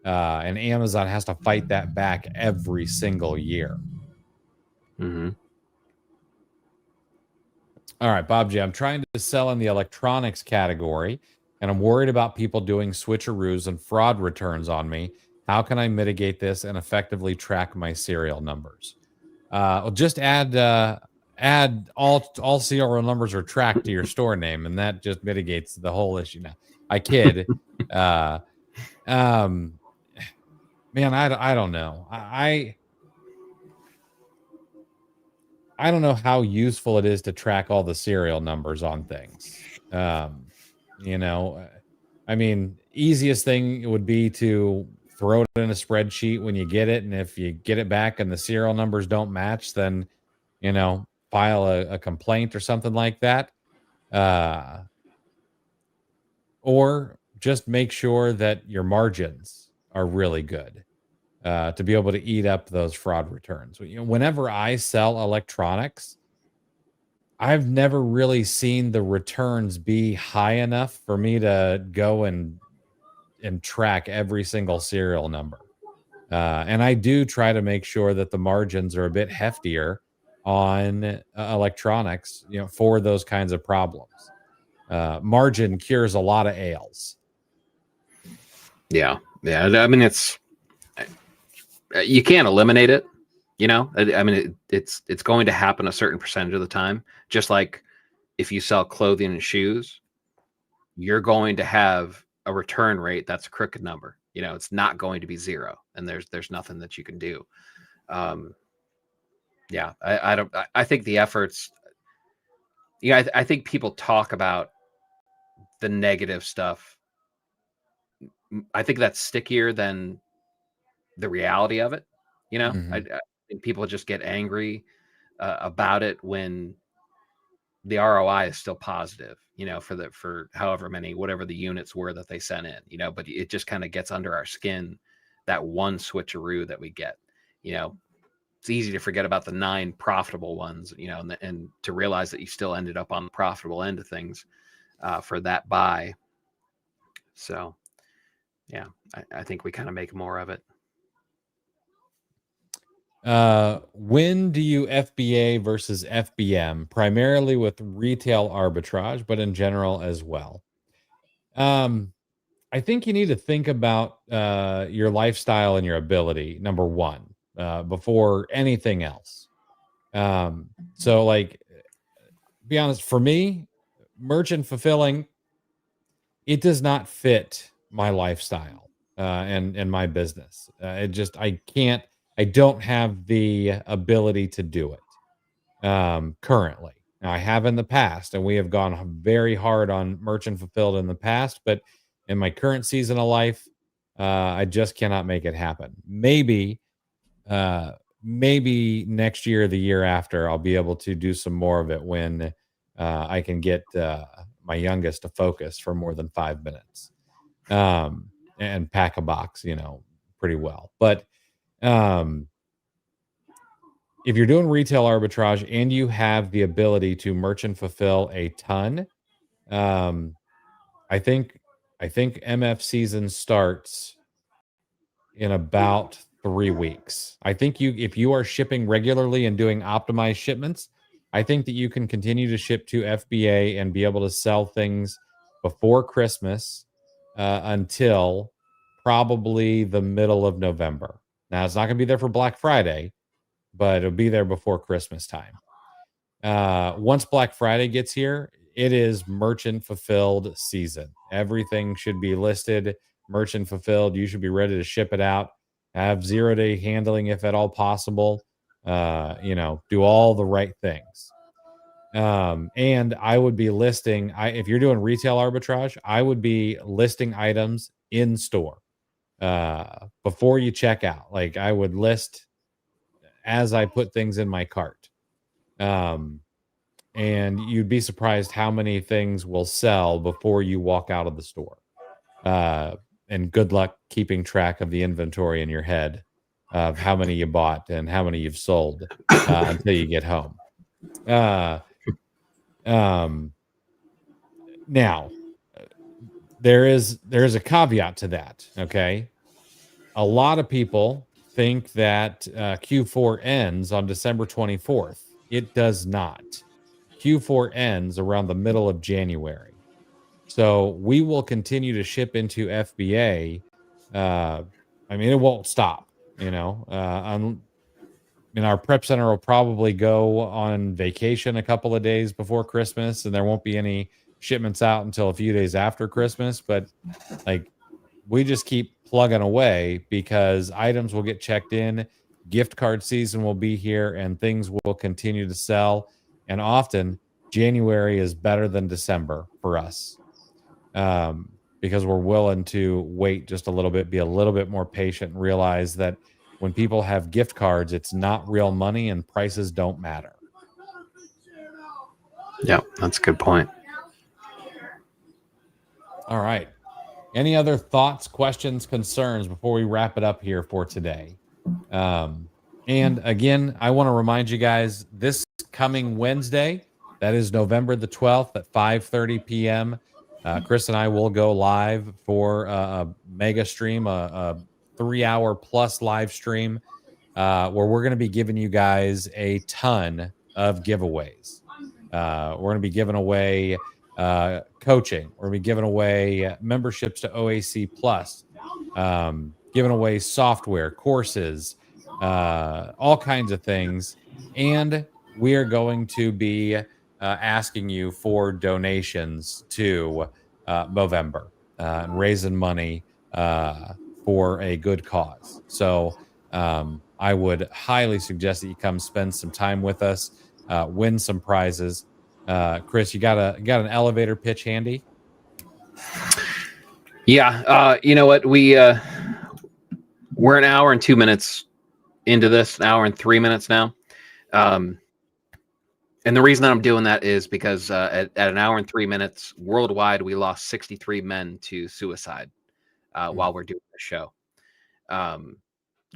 and Amazon has to fight that back every single year. Mm-hmm. All right, Bob J. I'm trying to sell in the electronics category, and I'm worried about people doing switcheroos and fraud returns on me. How can I mitigate this and effectively track my serial numbers? Well, just add all serial numbers are tracked to your store name, and that just mitigates the whole issue. Now, I kid. uh, um, man, I don't know. I don't know how useful it is to track all the serial numbers on things. You know, I mean, easiest thing would be to throw it in a spreadsheet when you get it, and if you get it back and the serial numbers don't match, then file a complaint or something like that. Uh, or just make sure that your margins are really good to be able to eat up those fraud returns. Whenever I sell electronics, I've never really seen the returns be high enough for me to go and track every single serial number. And I do try to make sure that the margins are a bit heftier on electronics, for those kinds of problems. Margin cures a lot of ails. Yeah. I mean, you can't eliminate it. I mean, it's going to happen a certain percentage of the time. Just like if you sell clothing and shoes, you're going to have a return rate that's a crooked number. It's not going to be zero, and there's nothing that you can do. Yeah, I think the efforts. Yeah, I think people talk about the negative stuff. I think that's stickier than the reality of it. I think people just get angry about it when the ROI is still positive, for however many, whatever the units were that they sent in, but it just kind of gets under our skin, that one switcheroo that we get. It's easy to forget about the 9 profitable ones, and to realize that you still ended up on the profitable end of things for that buy. So, yeah, I think we kind of make more of it. When do you FBA versus FBM, primarily with retail arbitrage, but in general as well? I think you need to think about your lifestyle and your ability, number one, before anything else. So, like, be honest, for me, merchant fulfilling, it does not fit my lifestyle and my business. I don't have the ability to do it currently. Now, I have in the past, and we have gone very hard on merchant fulfilled in the past, but in my current season of life, I just cannot make it happen. Uh, maybe next year, the year after, I'll be able to do some more of it when I can get my youngest to focus for more than 5 minutes and pack a box, pretty well. But if you're doing retail arbitrage and you have the ability to merchant fulfill a ton, I think MF season starts in about 3 weeks. I think if you are shipping regularly and doing optimized shipments, I think that you can continue to ship to FBA and be able to sell things before Christmas until probably the middle of November. Now, it's not going to be there for Black Friday, but it'll be there before Christmas time. Once Black Friday gets here, it is merchant fulfilled season. Everything should be listed, merchant fulfilled. You should be ready to ship it out. Have 0-day handling if at all possible. Do all the right things. And I would be listing, if you're doing retail arbitrage, I would be listing items in store before you check out. Like, I would list as I put things in my cart. And you'd be surprised how many things will sell before you walk out of the store. And good luck keeping track of the inventory in your head of how many you bought and how many you've sold until you get home. Now, there is a caveat to that. Okay, a lot of people think that Q4 ends on December 24th. It does not. Q4 ends around the middle of January. So we will continue to ship into FBA. I mean, it won't stop, our prep center will probably go on vacation a couple of days before Christmas, and there won't be any shipments out until a few days after Christmas. But like, we just keep plugging away because items will get checked in, gift card season will be here, and things will continue to sell. And often January is better than December for us, because we're willing to wait just a little bit, be a little bit more patient, and realize that when people have gift cards, it's not real money and prices don't matter. Yeah, that's a good point. All right. Any other thoughts, questions, concerns before we wrap it up here for today? And again, I want to remind you guys, this coming Wednesday, that is November the 12th at 5:30 p.m. Chris and I will go live for a mega stream, a 3-hour plus live stream, where we're going to be giving you guys a ton of giveaways. We're going to be giving away coaching. We're going to be giving away memberships to OAC Plus, giving away software, courses, all kinds of things. And we are going to be asking you for donations to Movember, and raising money for a good cause. So I would highly suggest that you come spend some time with us, win some prizes. Chris, you got an elevator pitch handy? Yeah, you know what? We're an hour and 2 minutes into this, an hour and 3 minutes now. And the reason that I'm doing that is because at an hour and 3 minutes worldwide, we lost 63 men to suicide while we're doing the show.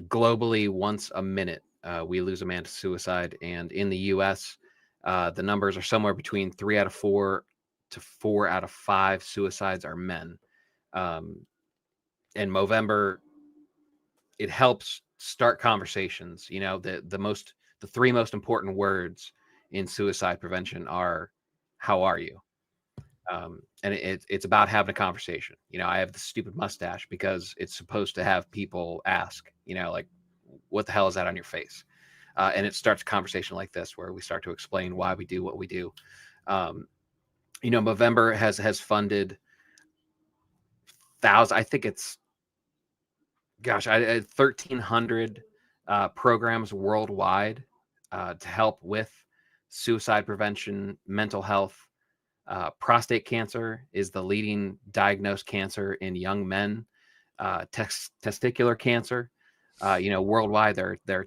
Globally, once a minute, we lose a man to suicide. And in the US, the numbers are somewhere between 3 out of 4 to 4 out of 5 suicides are men. And Movember, it helps start conversations. The 3 most important words in suicide prevention are, how are you? And it's about having a conversation. I have the stupid mustache because it's supposed to have people ask, like, what the hell is that on your face? And it starts a conversation like this, where we start to explain why we do what we do. Movember has funded thousands. I think it's, 1,300 programs worldwide to help with suicide prevention, mental health. Prostate cancer is the leading diagnosed cancer in young men. Testicular cancer, worldwide there are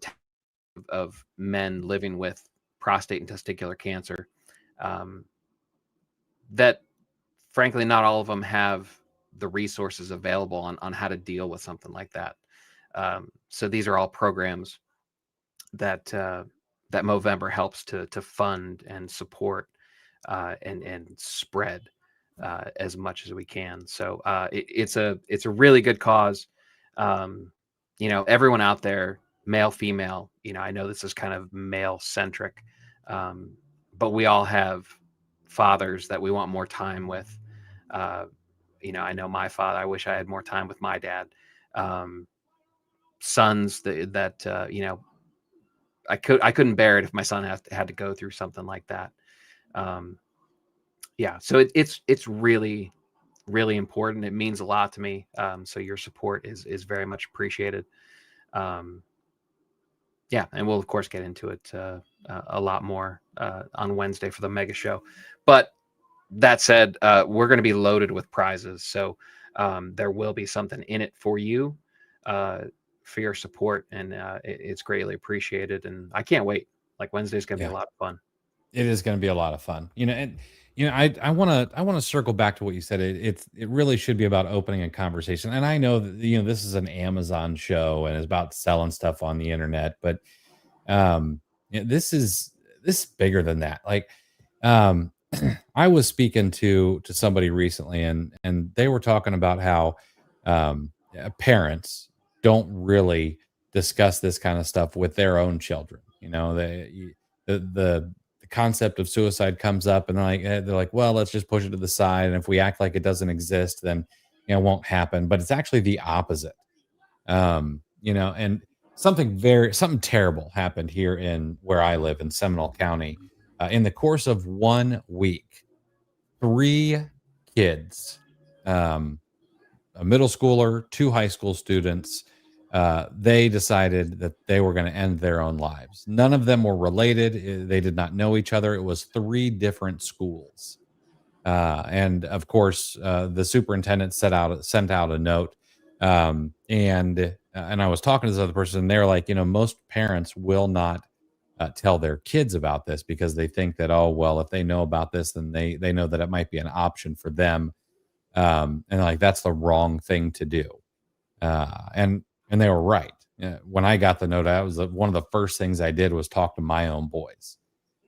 of men living with prostate and testicular cancer. That, frankly, not all of them have the resources available on how to deal with something like that. So these are all programs that Movember helps to fund and support and spread as much as we can. So it's a really good cause. Everyone out there, male, female, I know this is kind of male centric, but we all have fathers that we want more time with. I know my father, I wish I had more time with my dad. Sons that I couldn't bear it if my son had to go through something like that. So it's really, really important. It means a lot to me. So your support is very much appreciated. And we'll of course get into it a lot more on Wednesday for the mega show. But that said, we're going to be loaded with prizes. So there will be something in it for you, for your support, and it's greatly appreciated. And I can't wait. Like, Wednesday's going to be a lot of fun. It is going to be a lot of fun. I want to circle back to what you said. It really should be about opening a conversation. And I know that this is an Amazon show and it's about selling stuff on the internet, but this is bigger than that. Like, I was speaking to somebody recently, and they were talking about how parents don't really discuss this kind of stuff with their own children. The concept of suicide comes up, and they're like, well, let's just push it to the side, and if we act like it doesn't exist, then it won't happen. But it's actually the opposite. And something terrible happened here in where I live in Seminole County. In the course of 1 week, 3 kids, um, a middle schooler, 2 high school students, they decided that they were going to end their own lives. None of them were related. They did not know each other. It was 3 different schools. And of course, the superintendent sent out a note. And I was talking to this other person, and they're like, most parents will not tell their kids about this because they think that, oh, well, if they know about this, then they know that it might be an option for them. And like that's the wrong thing to do. And they were right. When I got the note, one of the first things I did was talk to my own boys,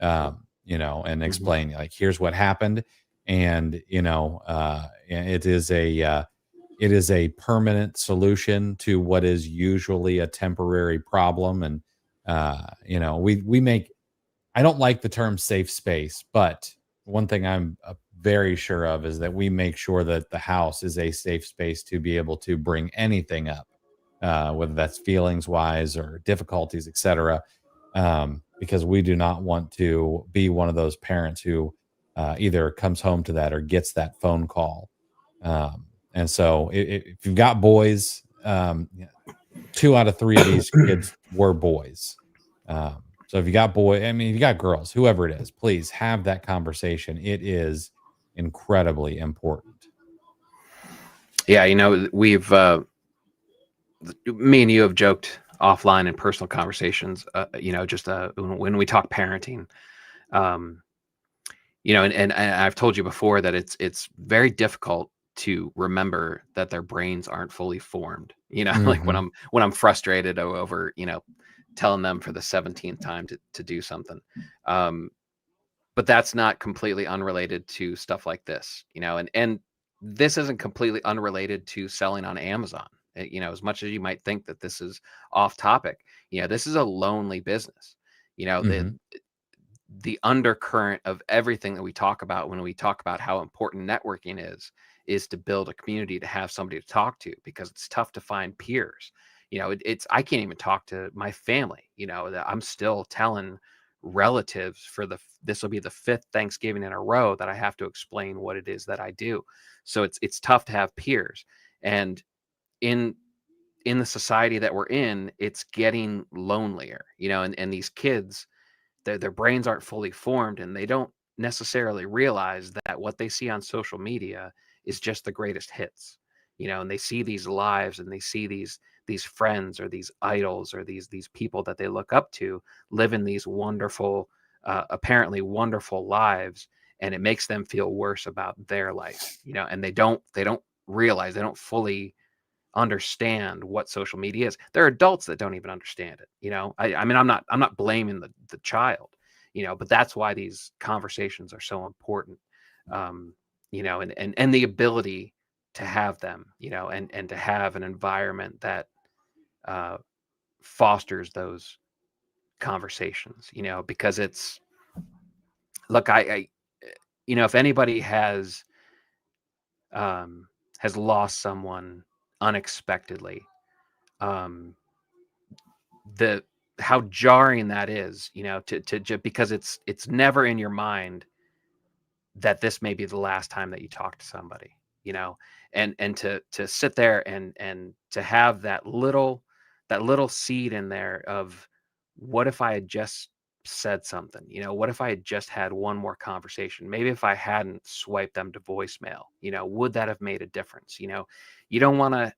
and explain like, here's what happened, and it is a permanent solution to what is usually a temporary problem. And we make, I don't like the term safe space, but one thing I'm very sure of is that we make sure that the house is a safe space to be able to bring anything up, whether that's feelings wise or difficulties, etc. Because we do not want to be one of those parents who either comes home to that or gets that phone call. And so if you've got boys, 2 out of 3 of these kids were boys. So if you got if you got girls, whoever it is, please have that conversation. It is incredibly important. Yeah, we've me and you have joked offline in personal conversations, just when we talk parenting, and I've told you before that it's very difficult to remember that their brains aren't fully formed, like when I'm frustrated over, telling them for the 17th time to do something. But that's not completely unrelated to stuff like this, and this isn't completely unrelated to selling on Amazon. As much as you might think that this is off topic, this is a lonely business. Mhm. The undercurrent of everything that we talk about when we talk about how important networking is to build a community, to have somebody to talk to, because it's tough to find peers. I can't even talk to my family, that I'm still telling relatives this will be the 5th Thanksgiving in a row that I have to explain what it is that I do. So it's tough to have peers. And in the society that we're in, it's getting lonelier, and these kids, their brains aren't fully formed, and they don't necessarily realize that what they see on social media is just the greatest hits, and they see these lives, and they see these friends or these idols or these people that they look up to living these wonderful, apparently wonderful lives, and it makes them feel worse about their life, and they don't realize, they don't fully understand what social media is. There are adults that don't even understand it. I mean, I'm not blaming the child, but that's why these conversations are so important. And the ability to have them, and to have an environment that uh, fosters those conversations, because it's, look, I if anybody has lost someone unexpectedly, um, the how jarring that is, because it's never in your mind that this may be the last time that you talk to somebody, and to sit there and to have that little seed in there of, what if I had just said something, what if I had just had one more conversation, maybe if I hadn't swiped them to voicemail, would that have made a difference? You don't want to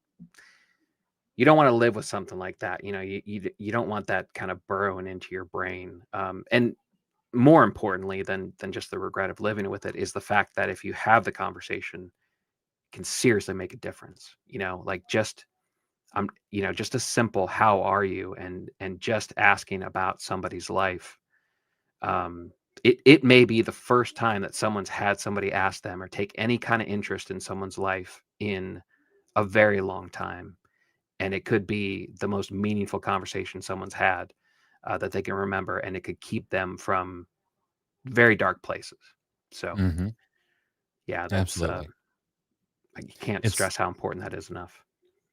you don't want to live with something like that. You don't want that kind of burrowing into your brain. And more importantly than just the regret of living with it is the fact that if you have the conversation, it can seriously make a difference. Like just a simple "how are you?" and just asking about somebody's life. It may be the first time that someone's had somebody ask them or take any kind of interest in someone's life in a very long time, and it could be the most meaningful conversation someone's had, that they can remember, and it could keep them from very dark places. So Mm-hmm. yeah, that's Absolutely. you can't It's stress how important that is enough.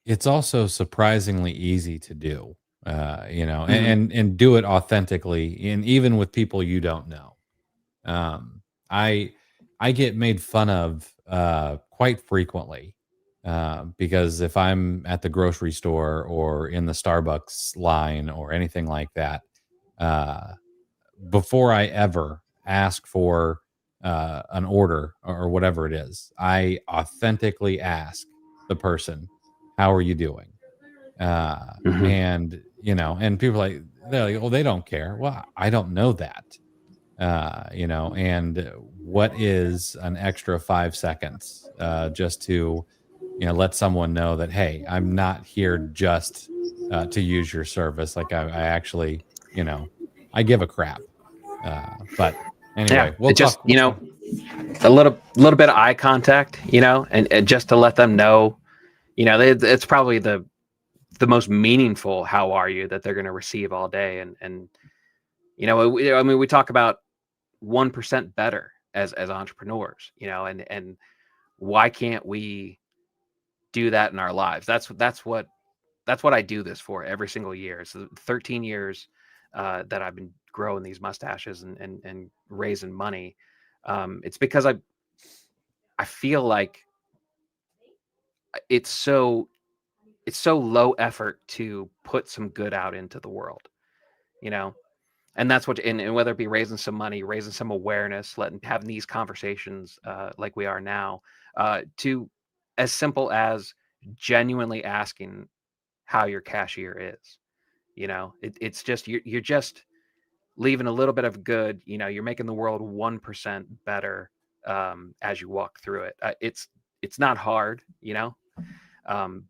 it's also surprisingly easy to do, Hmm. and do it authentically, and even with people you don't know. Um, I I get made fun of quite frequently because if I'm at the grocery store or in the Starbucks line or anything like that, uh, before I ever ask for an order or whatever it is, I authentically ask the person, "How are you doing?" Hmm. And and people they're like, "Well, they don't care." Well, I don't know that, and what is an extra 5 seconds just to let someone know that, hey, I'm not here just to use your service. Like I actually, I give a crap. But Yeah, anyway, it just we'll talk. a little bit of eye contact, and just to let them know, it's probably the most meaningful "how are you" that they're going to receive all day. And I mean, we talk about 1% better as entrepreneurs, and why can't we do that in our lives? That's what I do this for every single year. So 13 years that I've been growing these mustaches and raising money. It's because I feel like it's so it's so low effort to put some good out into the world, you know. And that's and whether it be raising some money, raising some awareness, having these conversations like we are now, to as simple as genuinely asking how your cashier is. It's just you're just leaving a little bit of good. You're making the world 1% better as you walk through it. It's not hard,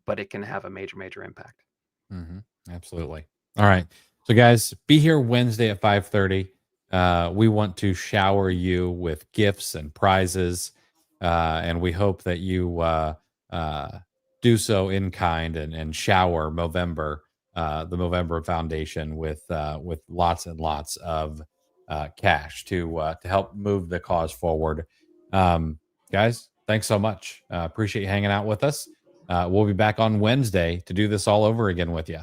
but it can have a major impact. Mhm. Absolutely. All right. So guys, be here Wednesday at 5:30. We want to shower you with gifts and prizes. And we hope that you uh, do so in kind and shower the Movember Foundation with lots and lots of cash to help move the cause forward. Guys, thanks so much. Appreciate you hanging out with us. We'll be back on Wednesday to do this all over again with you.